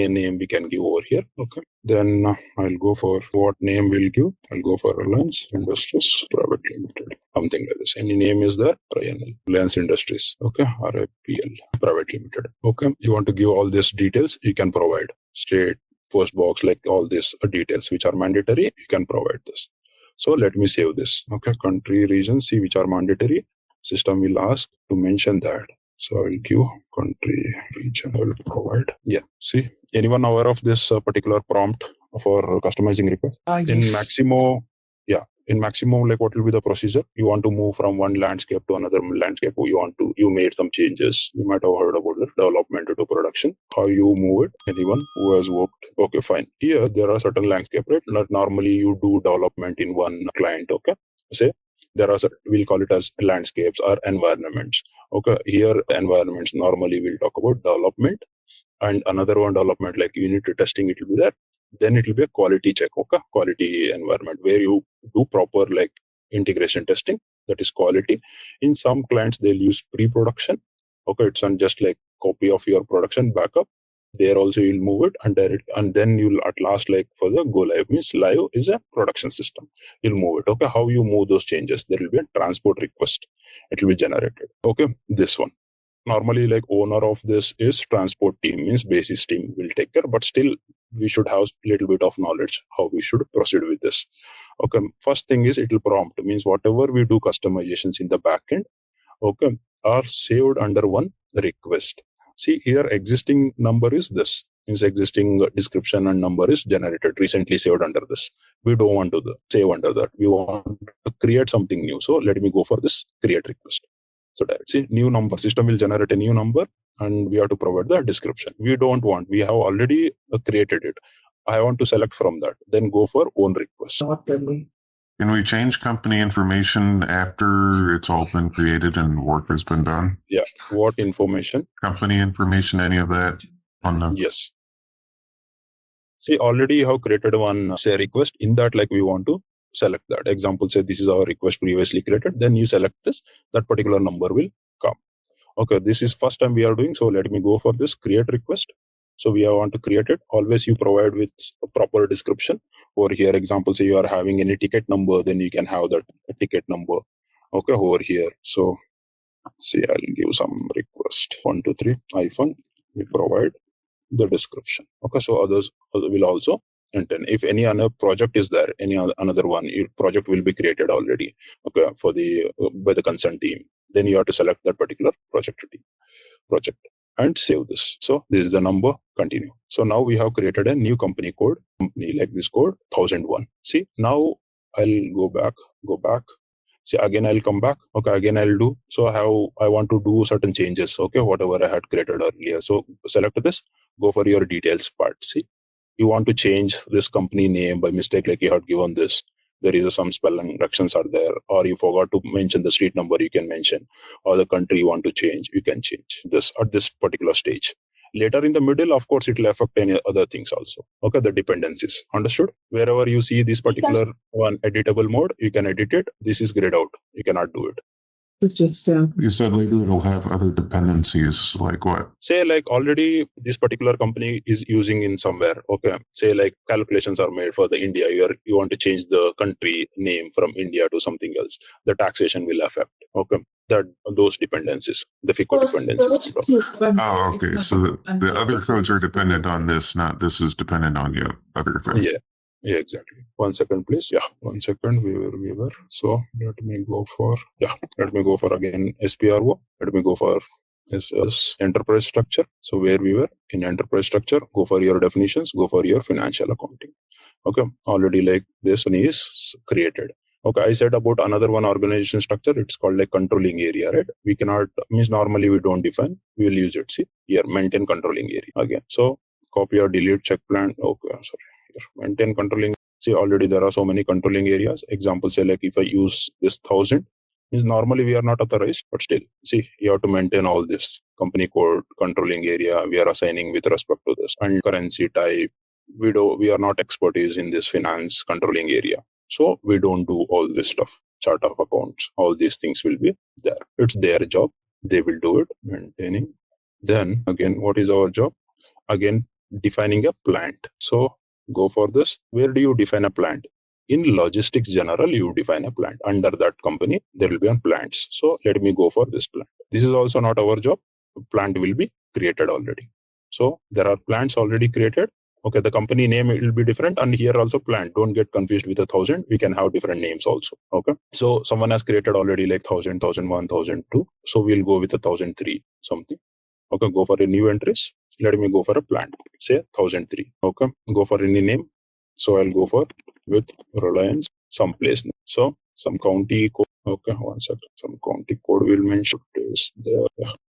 name we can give over here. Okay. Then I'll go for what name we'll give. I'll go for Reliance Industries Private Limited. Something like this. Any name is there? Reliance Industries. Okay. RIPL Private Limited. Okay. You want to give all these details? You can provide. State, post box, like all these details which are mandatory. You can provide this. So let me save this. Okay. Country, region, see which are mandatory. System will ask to mention that. So I will give country, region, I will provide. Yeah. See, anyone aware of this particular prompt for customizing request? In Yes. Maximo, yeah. In Maximo, like what will be the procedure? You want to move from one landscape to another landscape. You made some changes. You might have heard about the development to production. How you move it? Anyone who has worked? Okay, fine. Here, there are certain landscape, right? Not normally you do development in one client. Okay. Say, there are, we'll call it as landscapes or environments. Okay, here environments, normally we'll talk about development, and another one development like unit testing, it will be there. Then it will be a quality check. Okay, quality environment where you do proper like integration testing, that is quality. In some clients they'll use pre-production. Okay, it's not just like copy of your production backup. There also you'll move it and then you'll at last, like for the go live, means live is a production system. You'll move it. Okay, how you move those changes? There will be a transport request. It will be generated. Okay, this one. Normally, like owner of this is transport team, means basis team will take care, but still we should have a little bit of knowledge how we should proceed with this. Okay, first thing is it will prompt, means whatever we do customizations in the backend, okay, are saved under one request. See here, existing number is this, means existing description and number is generated, recently saved under this. We don't want to save under that. We want to create something new. So let me go for this create request. So that, see, new number, system will generate a new number and we have to provide the description. We don't want, we have already created it. I want to select from that, then go for own request. Can we change company information after it's all been created and work has been done? Yeah. What information? Company information, any of that on the... Yes. See, already you have created one say request. In that, like we want to select that. Example, say this is our request previously created. Then you select this, that particular number will come. Okay, this is first time we are doing. So let me go for this create request. So we want to create it. Always you provide with a proper description. Over here, example, say you are having any ticket number, then you can have that ticket number. Okay, over here. So see, I'll give some request 123 hyphen. We provide the description. Okay, so others will also enter. If any other project is there, any another one project will be created already. Okay, for the by the consent team. Then you have to select that particular project and save this. So this is the number, continue. So now we have created a new company code, company like this code 1,001. See, now I'll go back. See, again, I'll come back. Okay, again, I'll do. So how I want to do certain changes. Okay, whatever I had created earlier. So select this, go for your details part. See, you want to change this company name by mistake, like you had given this. There is some spelling corrections are there, or you forgot to mention the street number, you can mention, or the country you want to change, you can change this at this particular stage. Later in the middle, of course, it will affect any other things also. Okay, the dependencies. Understood? Wherever you see this particular one editable mode, you can edit it. This is grayed out. You cannot do it. You said later it'll have other dependencies, like what? Say like already this particular company is using in somewhere. Okay. Say like calculations are made for the India. You want to change the country name from India to something else. The taxation will affect. Okay. Those dependencies, the FICO dependencies. Oh, okay. So the other codes are dependent on this, not this is dependent on the other thing. Yeah, exactly. 1 second, please. Yeah, 1 second. We were. So let me go for again SPRO. Let me go for enterprise structure. So where we were in enterprise structure, go for your definitions, go for your financial accounting. Okay, already like this one is created. Okay, I said about another one organization structure. It's called like controlling area, right? We cannot means normally we don't define. We will use it. See here, maintain controlling area again. So copy or delete check plan. Okay, sorry. Maintain controlling. See, already there are so many controlling areas. Example, say like if I use this 1000, means normally we are not authorized, but still, see, you have to maintain all this company code, controlling area. We are assigning with respect to this and currency type. We are not expertise in this finance controlling area, so we don't do all this stuff. Chart of accounts, all these things will be there. It's their job. They will do it. Maintaining. Then again, what is our job? Again, defining a plant. So go for this. Where do you define a plant? In logistics general, you define a plant. Under that company, there will be on plants. So let me go for this plant. This is also not our job. Plant will be created already. So there are plants already created. Okay, the company name will be different, and here also plant. Don't get confused with 1000. We can have different names also. Okay, so someone has created already like 1000, 1001, 1002. So we'll go with 1003 something. Okay, go for a new entries. Let me go for a plant, say 1003. Okay, go for any name. So I'll go for with Reliance, some place. So some county code. Okay, 1 second. Some county code will mention is there.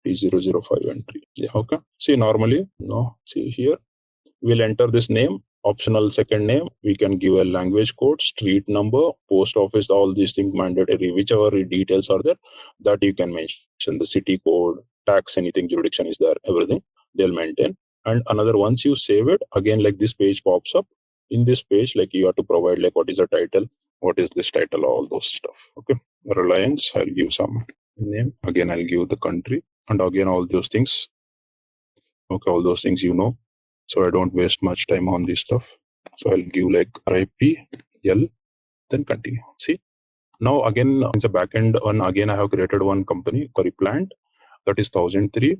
T005 entry. Yeah, okay. See, normally, no, see here, we'll enter this name, optional second name. We can give a language code, street number, post office, all these things mandatory, whichever details are there, that you can mention. The city code, tax, anything, jurisdiction is there, everything they'll maintain. And another, once you save it, again, like this page pops up. In this page, like you have to provide like what is the title, what is this title, all those stuff. Okay, Reliance, I'll give some name. Again, I'll give the country, and again all those things. Okay, all those things you know. So I don't waste much time on this stuff. So I'll give like RIPL, then continue. See, now again in the backend one, again I have created one company, curry plant, that is 1003.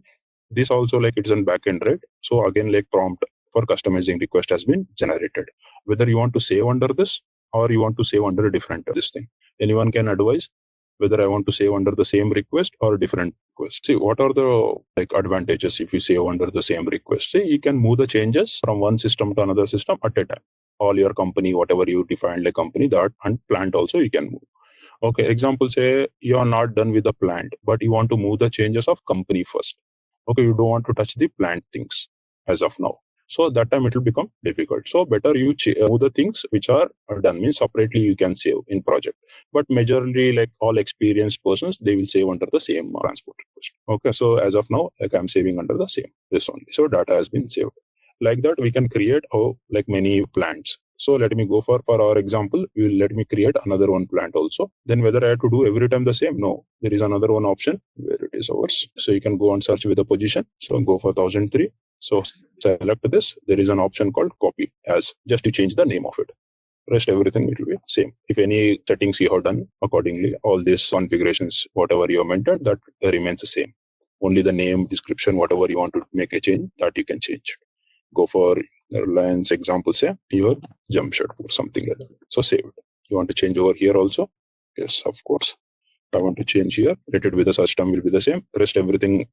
This also like it's in backend, right? So again like prompt for customizing request has been generated. Whether you want to save under this or you want to save under a different this thing. Anyone can advise whether I want to save under the same request or different request. See, what are the like advantages if you save under the same request? See, you can move the changes from one system to another system at a time. All your company, whatever you defined a company, that and plant also you can move. Okay, example, say you are not done with the plant, but you want to move the changes of company first. Okay, you don't want to touch the plant things as of now. So that time it will become difficult. So better you move the things which are done, means separately you can save in project. But majorly like all experienced persons, they will save under the same transport request. Okay, so as of now, like I'm saving under the same, this only. So data has been saved. Like that, we can create like many plants. So let me go for our example, let me create another one plant also. Then whether I have to do every time the same? No, there is another one option where it is ours. So you can go and search with the position. So go for 1003. So select this. There is an option called copy as, just to change the name of it. Rest everything it will be same. If any settings you have done accordingly, all these configurations, whatever you have maintained, that remains the same. Only the name, description, whatever you want to make a change, that you can change. Go for Reliance example, say your Jamshedpur, something like that. So save it. You want to change over here also? Yes, of course. I want to change here. Let it be the search term will be the same. Rest everything,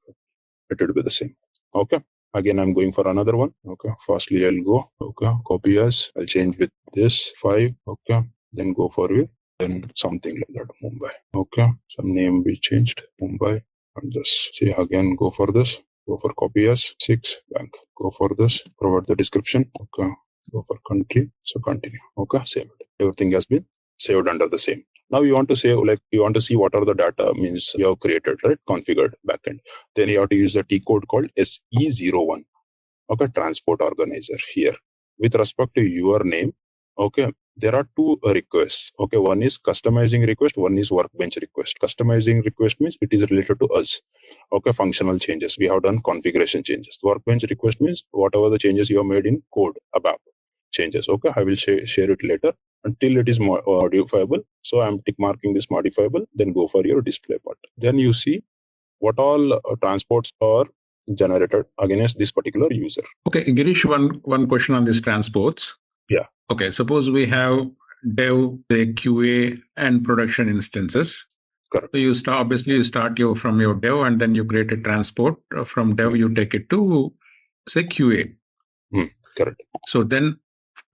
let it be the same. Okay. Again, I'm going for another one. Okay. Firstly, I'll go. Okay. Copy as. I'll change with this 5. Okay. Then go for it. then something like that, Mumbai. Okay, some name we changed, Mumbai, and just see again, go for this, go for copy as 6 bank, go for this, provide the description. Okay, go for country, so continue. Okay, save it. Everything has been saved under the same. Now you want to say, like, you want to see what are the data means you have created, right? Configured backend. Then you have to use the T code called SE01. Okay, transport organizer here. With respect to your name, okay, there are two requests. Okay, one is customizing request, one is workbench request. Customizing request means it is related to us. Okay, functional changes. We have done configuration changes. Workbench request means whatever the changes you have made in code about changes. Okay, I will share it later until it is modifiable. So I'm tick marking this modifiable, then go for your display part. Then you see what all transports are generated against this particular user. Okay, Girish, one question on these transports. Yeah. Okay, suppose we have dev, the QA, and production instances. Correct. So you start from your dev, and then you create a transport. From dev, you take it to, say, QA. Correct. So then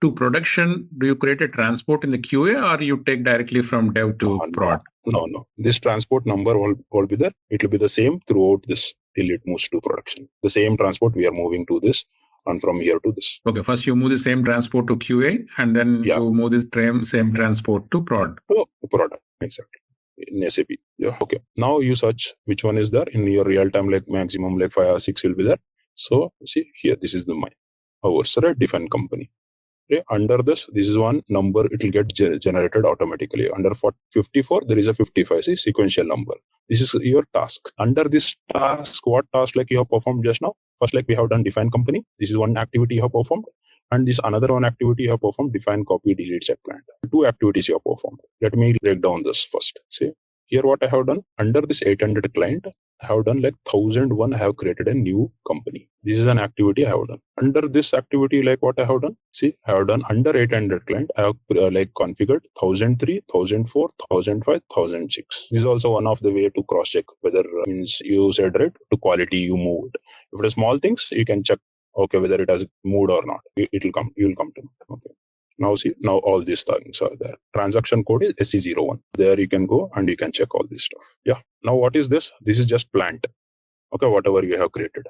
to production, do you create a transport in the QA, or you take directly from dev to prod? No. This transport number will be there. It will be the same throughout this till it moves to production. The same transport we are moving to this, and from here to this. Okay, first you move the same transport to QA, and then you move the same transport to prod. Oh, product, exactly. In SAP. Yeah. Okay. Now you search which one is there in your real time, like maximum like 5 or 6 will be there. So see here, this is the my hours, right? Define company. Okay. Under this is one number, it will get generated automatically. Under 54, there is a 55, see, sequential number. This is your task. Under this task, what task like you have performed just now? First, like we have done define company. This is one activity you have performed. And this another one activity you have performed, define, copy, delete, set plant. 2 activities you have performed. Let me break down this first. See, here what I have done, under this 800 client, I have done like 1001, I have created a new company. This is an activity I have done. Under this activity, like what I have done, see, I have done under 800 client, I have like configured 1003, 1004, 1005, 1006. This is also one of the way to cross check whether means you said right to quality you moved. If it is small things, you can check, okay, whether it has moved or not. It will come, you will come to know. Okay. Now see, now all these things are there. Transaction code is SE01. There you can go and you can check all this stuff. Yeah. Now what is this? This is just plant. Okay, whatever you have created.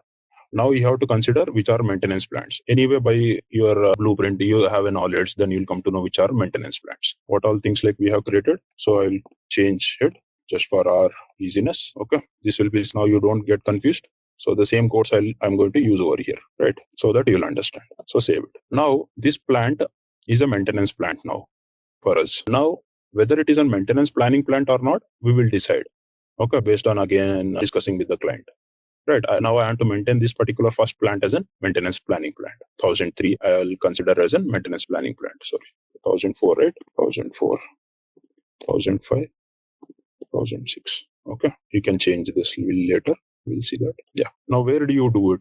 Now you have to consider which are maintenance plants. Anyway, by your blueprint, you have a knowledge, then you'll come to know which are maintenance plants. What all things like we have created. So I'll change it just for our easiness. Okay. This will be, now you don't get confused. So the same codes I'm going to use over here, right? So that you'll understand. So save it. Now this plant is a maintenance plant now for us. Now, whether it is a maintenance planning plant or not, we will decide. Okay, based on again discussing with the client. Right. Now I want to maintain this particular first plant as a maintenance planning plant. 1003 I'll consider as a maintenance planning plant. Sorry. 1004, right? 1004, 1005, 1006. Okay. You can change this later. We'll see that. Yeah. Now where do you do it?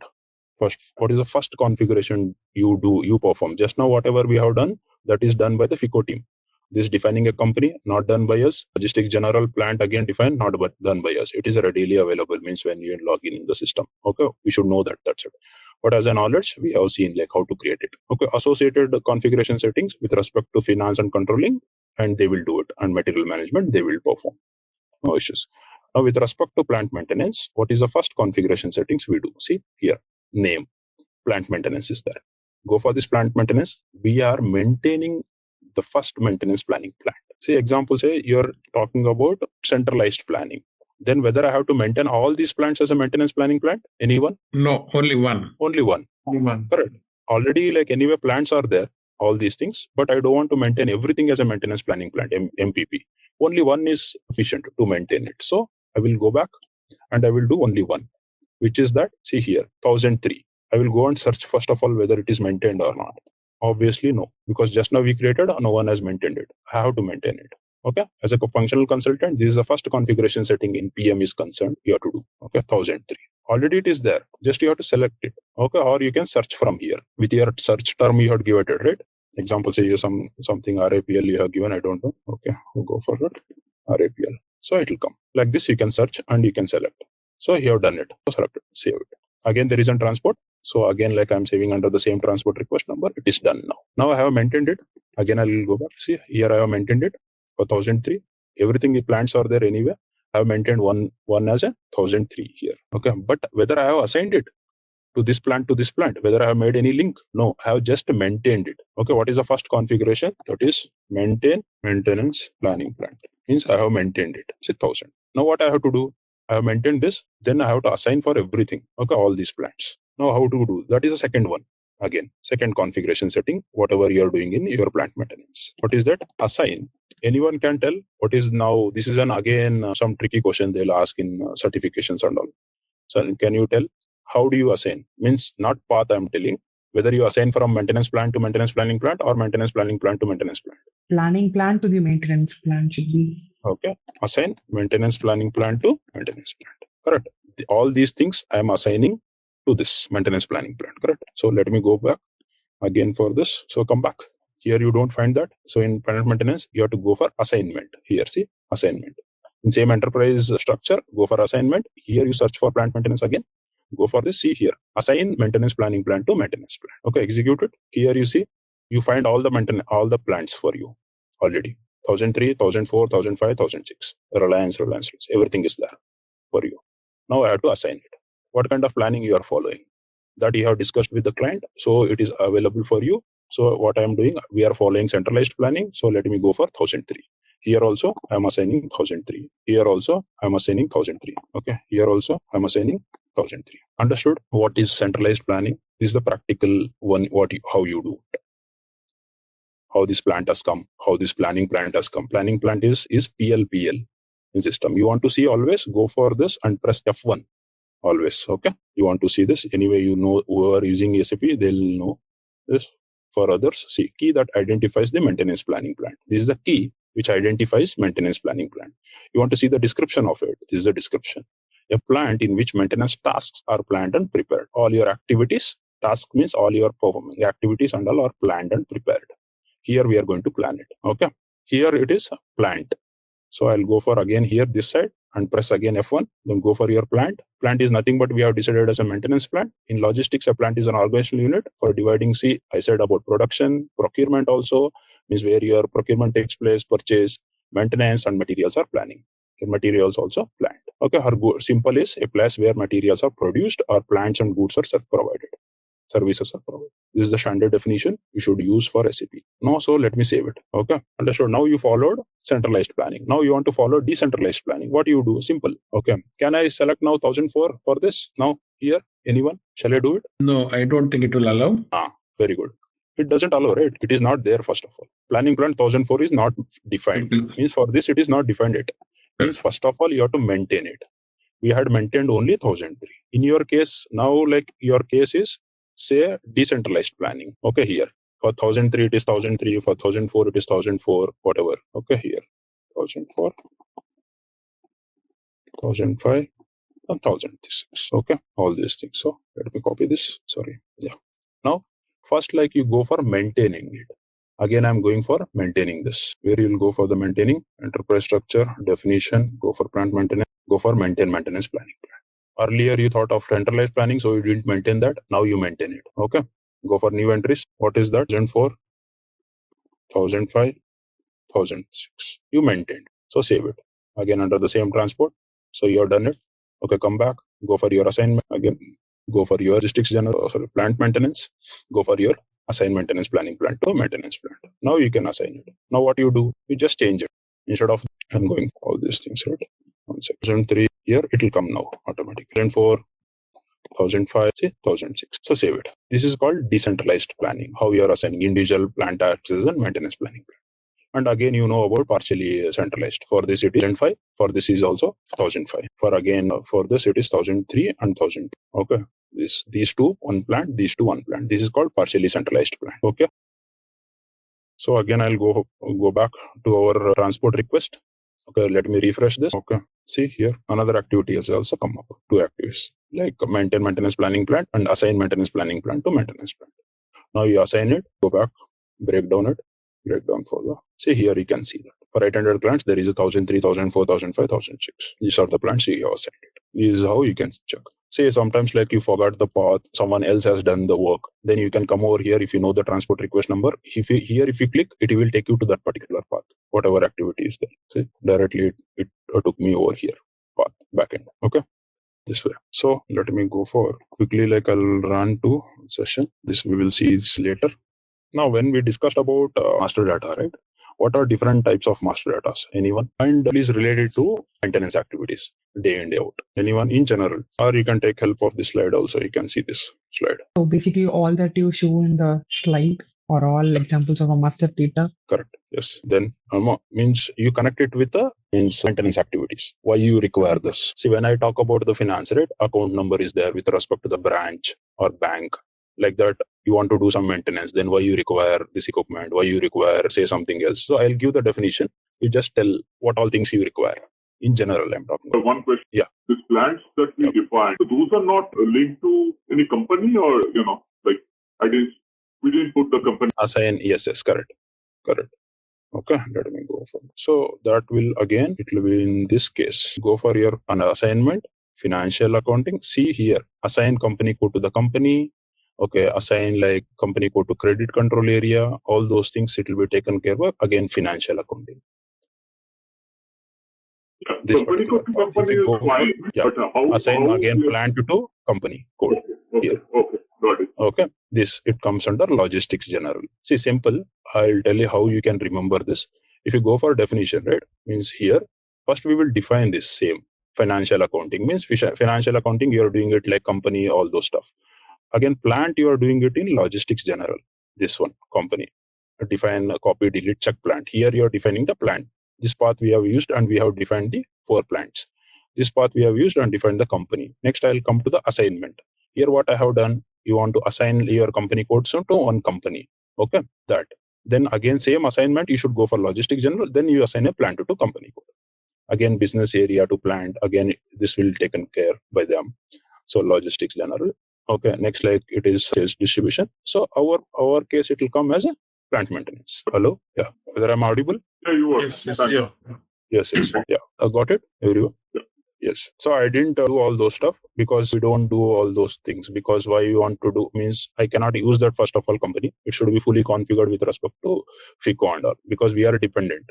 First, what is the first configuration you perform? Just now, whatever we have done, that is done by the FICO team. This defining a company, not done by us. Logistic general plant again defined, not done by us. It is readily available, means when you log in the system. Okay, we should know that. That's it. But as a knowledge, we have seen like how to create it. Okay, associated configuration settings with respect to finance and controlling, and they will do it. And material management, they will perform. No issues. Now, with respect to plant maintenance, what is the first configuration settings we do? See here. Name, plant maintenance is there. Go for this plant maintenance. We are maintaining the first maintenance planning plant. Say example, say you're talking about centralized planning. Then whether I have to maintain all these plants as a maintenance planning plant? Anyone? No, only one. Only one. Correct. Already like anyway plants are there, all these things, but I don't want to maintain everything as a maintenance planning plant, MPP. Only one is sufficient to maintain it. So I will go back and I will do only one. Which is that, see here, 1003. I will go and search first of all whether it is maintained or not. Obviously, no, because just now we created, no one has maintained it. I have to maintain it. Okay, as a functional consultant, this is the first configuration setting in PM is concerned, you have to do. Okay, 1003. Already it is there, just you have to select it. Okay, or you can search from here. With your search term, you have given it, right? Example, say you something RAPL you have given, I don't know. Okay, we'll go for it. RAPL. So it will come. Like this, you can search and you can select. So you have done it. So select it, save it. Again, there is a transport. So again, like I'm saving under the same transport request number, it is done now. Now I have maintained it. Again, I will go back. See, here I have maintained it. For 1003, everything the plants are there anyway. I have maintained one as a 1003 here. Okay, but whether I have assigned it to this plant, whether I have made any link, no, I have just maintained it. Okay, what is the first configuration? That is maintenance planning plant. Means I have maintained it. Say 1000. Now what I have to do? I have maintained this, then I have to assign for everything. Okay, all these plants. Now how to do? That is the second one. Again, second configuration setting, whatever you are doing in your plant maintenance. What is that? Assign. Anyone can tell what is now. This is some tricky question they'll ask in certifications and all. So can you tell how do you assign? Means not path I'm telling. Whether you assign from maintenance plan to maintenance planning plant or maintenance planning plant to maintenance plant. Planning plan to the maintenance plan should be. Okay. Assign maintenance planning plan to maintenance plant. Correct. All these things I am assigning to this maintenance planning plan. Correct. So let me go back again for this. So come back. Here you don't find that. So in plant maintenance, you have to go for assignment. Here, see, assignment. In same enterprise structure, go for assignment. Here you search for plant maintenance again. Go for this. See here, assign maintenance planning plan to maintenance plan. Okay, execute it. Here you see, you find all the plants for you already. 1003, 1004, 1005, 1006. Reliance, everything is there for you. Now I have to assign it. What kind of planning you are following? That you have discussed with the client. So it is available for you. So what I am doing, we are following centralized planning. So let me go for 1003. Here also I am assigning 1003. Here also I am assigning 1003. Okay. Here also I am assigning 1003. Understood? What is centralized planning? This is the practical one. How you do it. How this plant has come. How this planning plant has come. Planning plant is PLPL in system. You want to see always go for this and press F1. Always. Okay. You want to see this anyway. You know who are using SAP, they'll know this. For others, see key that identifies the maintenance planning plant. This is the key which identifies maintenance planning plant. You want to see the description of it. This is the description. A plant in which maintenance tasks are planned and prepared. All your activities, task means all your performing activities and all are planned and prepared. Here we are going to plan it. Okay. Here it is plant. So I'll go for again here this side and press again F1. Then go for your plant. Plant is nothing but we have decided as a maintenance plant. In logistics, a plant is an organizational unit for dividing. See, I said about production, procurement also means where your procurement takes place, purchase, maintenance, and materials are planning. Your materials also planned. Okay, simple is a place where materials are produced or plants and goods are provided. Services are provided. This is the standard definition you should use for SAP. Now, so let me save it. Okay, understood. Now you followed centralized planning. Now you want to follow decentralized planning. What do you do? Simple. Okay, can I select now 1004 for this? Now here, anyone? Shall I do it? No, I don't think it will allow. Very good. It doesn't allow, right? It is not there, first of all. Planning plan 1004 is not defined. Means for this, it is not defined yet. Means first of all, you have to maintain it. We had maintained only 1003. In your case, now like your case is, say, decentralized planning. Okay, here. For 1003, it is 1003. For 1004, it is 1004, whatever. Okay, here. 1004, 1005, and 1006. Okay, all these things. So let me copy this. Sorry. Yeah. Now, first, like you go for maintaining it. Again, I'm going for maintaining this. Where you'll go for the maintaining, enterprise structure, definition, go for plant maintenance, go for maintenance planning plan. Earlier, you thought of centralized planning, so you didn't maintain that. Now you maintain it. Okay. Go for new entries. What is that? 1004, 1005, 1006. You maintained. So save it. Again, under the same transport. So you have done it. Okay, come back. Go for your assignment. Again, go for your logistics plant maintenance. Go for your assign maintenance planning plan to maintenance plan. Now you can assign it. Now what you do? You just change it. Instead of I'm going for all these things, right? 1003 here, it will come now automatically. 1004, 1005, 1006. So save it. This is called decentralized planning. How you are assigning individual plant access and maintenance planning plan. And again, you know about partially centralized. For this, it is 1005. For this is also 1005. For this, it is 1003 and 1000. Okay. These two, one plant, these two, one plant. This is called partially centralized plan. Okay. So again, I'll go back to our transport request. Okay, let me refresh this. Okay. See here, another activity has also come up. Two activities like maintain maintenance planning plan and assign maintenance planning plan to maintenance plan. Now you assign it, go back, break down for the. See here, you can see that. For 800 plants, there is 1003, 1004, 1005, 1006. These are the plants you have assigned it. This is how you can check. say sometimes like you forgot the path, someone else has done the work, then you can come over here if you know the transport request number. If you click, it will take you to that particular path, whatever activity is there. See, directly it took me over here, path, backend. Okay, this way. So let me go for quickly, like I'll run to session. This we will see this later. Now, when we discussed about master data, right? What are different types of master data? Anyone? And it is related to maintenance activities, day in, day out. Anyone in general? Or you can take help of this slide also. You can see this slide. So basically all that you show in the slide are all examples of a master data. Correct. Yes. Then means you connect it with the maintenance activities. Why you require this? See, when I talk about the finance, right? Account number is there with respect to the branch or bank. Like that, you want to do some maintenance, then why you require this equipment, why you require, say, something else. So I'll give the definition. You just tell what all things you require. In general, I'm talking about. One question. Yeah. These plans that we define, so those are not linked to any company, or, like we didn't put the company. Assign, yes, correct. Okay, let me go for it. So that will, again, it will be in this case. Go for your assignment, financial accounting. See here, assign company code to the company. Okay, assign like company code to credit control area, all those things, it will be taken care of. Again, financial accounting. Yeah, This company code to company is fine. Yeah, But how, assign how again plant to company code. Okay, got it. Okay, this, it comes under logistics general. See, simple. I'll tell you how you can remember this. If you go for definition, right, means here, first we will define this same. Financial accounting means financial accounting, you are doing it like company, all those stuff. Again, plant, you are doing it in logistics general. This one, company. Define, copy, delete, check plant. Here you are defining the plant. This path we have used and we have defined the 4 plants. This path we have used and defined the company. Next, I'll come to the assignment. Here what I have done, you want to assign your company codes to one company. Okay, that. Then again, same assignment, you should go for logistics general. Then you assign a plant to company code. Again, business area to plant. Again, this will taken care by them. So logistics general. Okay, next, like it is sales distribution. So our case, it will come as a plant maintenance. Hello? Yeah. Whether I'm audible? Yeah, you are. Yes, yeah. Yes. Yeah. I got it, everyone? Yeah. Yes. So I didn't do all those stuff because we don't do all those things. Because why you want to do means I cannot use that first of all company. It should be fully configured with respect to FICO and all, because we are dependent.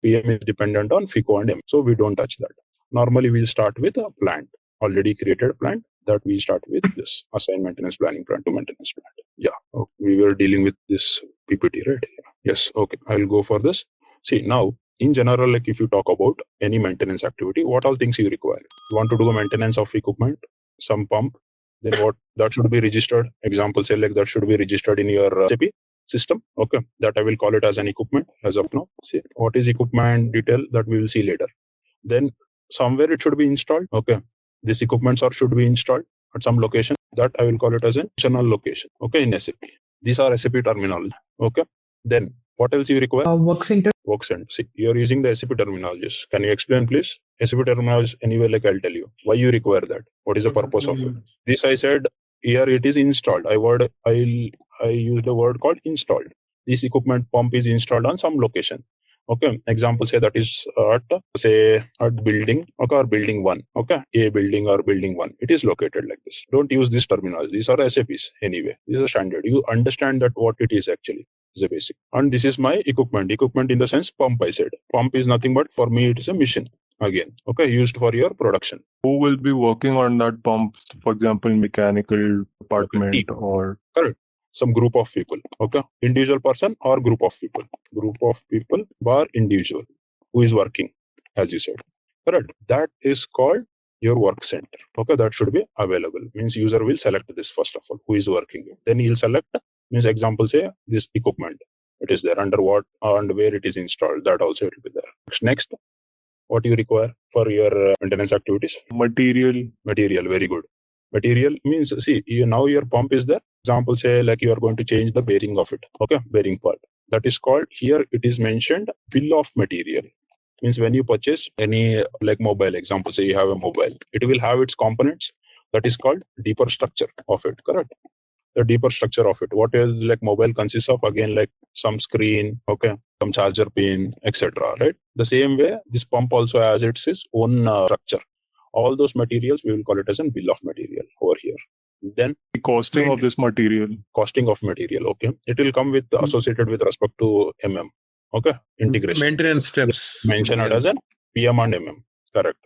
PM is dependent on FICO and M. So we don't touch that. Normally we'll start with a plant, already created plant, that we start with this assign maintenance planning plant to maintenance plant. Yeah. Okay. We were dealing with this PPT, right? Yes. Okay. I'll go for this. See, now in general, like if you talk about any maintenance activity, what all things you require? You want to do a maintenance of equipment, some pump, then what that should be registered. Example, say like that should be registered in your SAP system. Okay, that I will call it as an equipment as of now. See, what is equipment detail, that we will see later. Then somewhere it should be installed. Okay, this equipment should be installed at some location, that I will call it as an external location. Okay, in SAP. These are SAP terminology. Okay, then what else you require? Work center. Work center. See, you're using the SAP terminologies. Can you explain, please? SAP terminology, anyway, like I'll tell you. Why you require that? What is the purpose of it? This I said, here it is installed. I used a word called installed. This equipment pump is installed on some location. Okay, example, say that is at building, okay, or building 1. Okay, a building or building 1. It is located like this. Don't use this terminology. These are SAPs anyway. This is a standard. You understand that what it is actually. Is a basic. And this is my equipment. Equipment in the sense pump, I said. Pump is nothing but for me it is a machine. Again, okay, used for your production. Who will be working on that pump? For example, mechanical department or correct. Some group of people. Okay, individual person or group of people. Group of people bar individual who is working, as you said. Correct. That is called your work center. Okay, that should be available. Means user will select this first of all, who is working. Then he'll select. Means example, say this equipment, it is there under what and where it is installed, that also it will be there. Next, what you require for your maintenance activities? Material, very good. Material means, see, now your pump is there. Example, say like you are going to change the bearing of it. Okay, bearing part. That is called, here it is mentioned, bill of material. Means when you purchase any like mobile, example, say you have a mobile, it will have its components. That is called deeper structure of it, correct? The deeper structure of it. What is like mobile consists of, again, like some screen, okay, some charger pin, etc. Right? The same way, this pump also has its own structure. All those materials, we will call it as a bill of material over here. Then The costing of this material. costing of material, okay. It will come with associated with respect to MM, okay. Integration. Maintenance steps. Mentioned as a PM and MM, correct.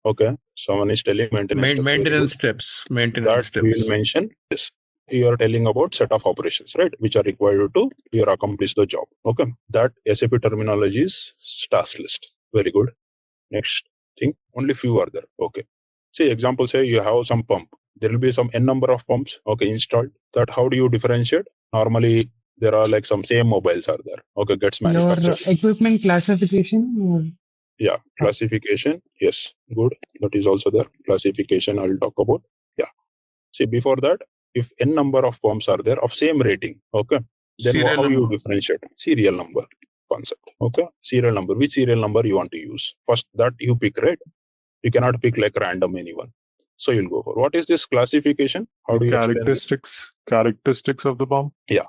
Okay. Someone is telling maintenance steps. Maintenance steps. Maintenance That we steps. will mention this. You are telling about set of operations, right, which are required to accomplish the job. Okay. That SAP terminology is task list. Very good. Next thing, only few are there. Okay. See, example, say you have some pump. There will be some n number of pumps, okay, installed. That how do you differentiate? Normally, there are like some same mobiles are there. Okay, gets Your manufactured. equipment classification. Yeah, classification. Yes, good. That is also there. Classification I will talk about. Yeah. See, before that, if n number of pumps are there of same rating, okay, then Serial how you number. differentiate? Serial number concept. Okay, serial number. Which serial number you want to use? First, that you pick, right? You cannot pick like random anyone. So you'll go for what is this classification? How do you explain this? Characteristics of the pump. Yeah.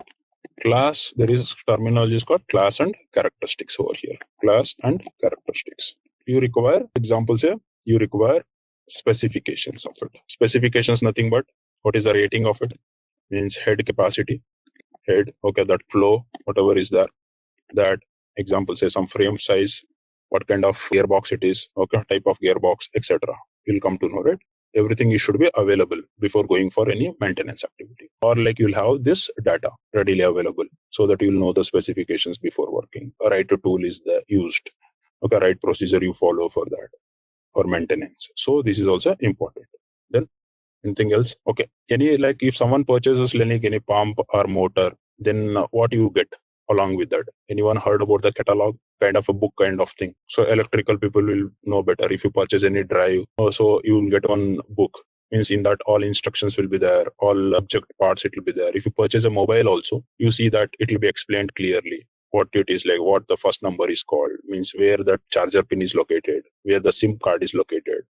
Class, there is terminology is called class and characteristics over here. Class and characteristics. You require, example say, you require specifications of it. Specifications nothing but what is the rating of it? Means head capacity, head, okay, that flow, whatever is there. That example say some frame size, what kind of gearbox it is, okay, type of gearbox, etc. You'll come to know, right? Everything should be available before going for any maintenance activity. Or like you'll have this data readily available so that you'll know the specifications before working. A right tool is used. Okay, right procedure you follow for that, for maintenance. So this is also important. Then anything else? Okay. Any like if someone purchases like any pump or motor, then what you get along with that? Anyone heard about the catalog? Kind of a book kind of thing. So electrical people will know better. If you purchase any drive, so you will get one book. Means in that all instructions will be there, all object parts it will be there. If you purchase a mobile also, you see that it will be explained clearly what it is like, what the first number is called, means where that charger pin is located, where the SIM card is located,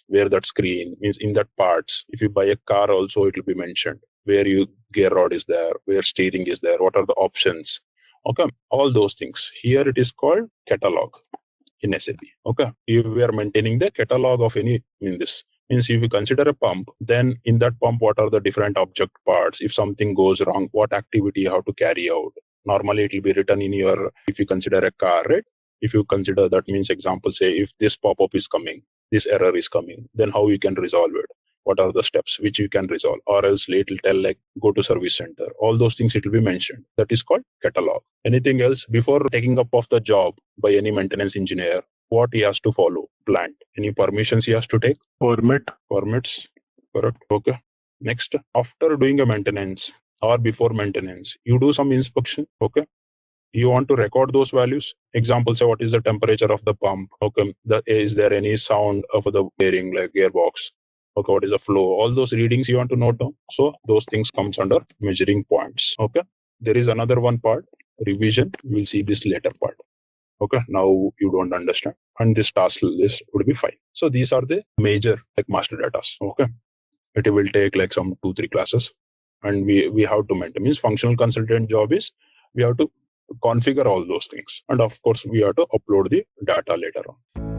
where that screen means in that parts. If you buy a car also, it will be mentioned where you gear rod is there, where steering is there, what are the options. Okay, all those things. Here it is called catalog in SAP. Okay, if we are maintaining the catalog of any in this. Means if you consider a pump, then in that pump, what are the different object parts? If something goes wrong, what activity you have to carry out? Normally it will be written in your, if you consider a car, right? If you consider that means example, say if this pop-up is coming, this error is coming, then how you can resolve it? What are the steps which you can resolve? Or else it will tell like go to service center. All those things it will be mentioned. That is called catalog. Anything else before taking up of the job by any maintenance engineer, what he has to follow? Plant. Any permissions he has to take? Permits. Correct. Okay. Next, after doing a maintenance or before maintenance, you do some inspection. Okay. You want to record those values. Example, say what is the temperature of the pump? Okay. Is there any sound of the bearing like gearbox? Okay, what is the flow? All those readings you want to note down. So those things comes under measuring points. Okay. There is another one part, revision. We will see this later part. Okay. Now you don't understand. And this task list would be fine. So these are the major like master data. Okay. It will take like some 2-3 classes. And we have to maintain. Means functional consultant job is we have to configure all those things. And of course, we have to upload the data later on.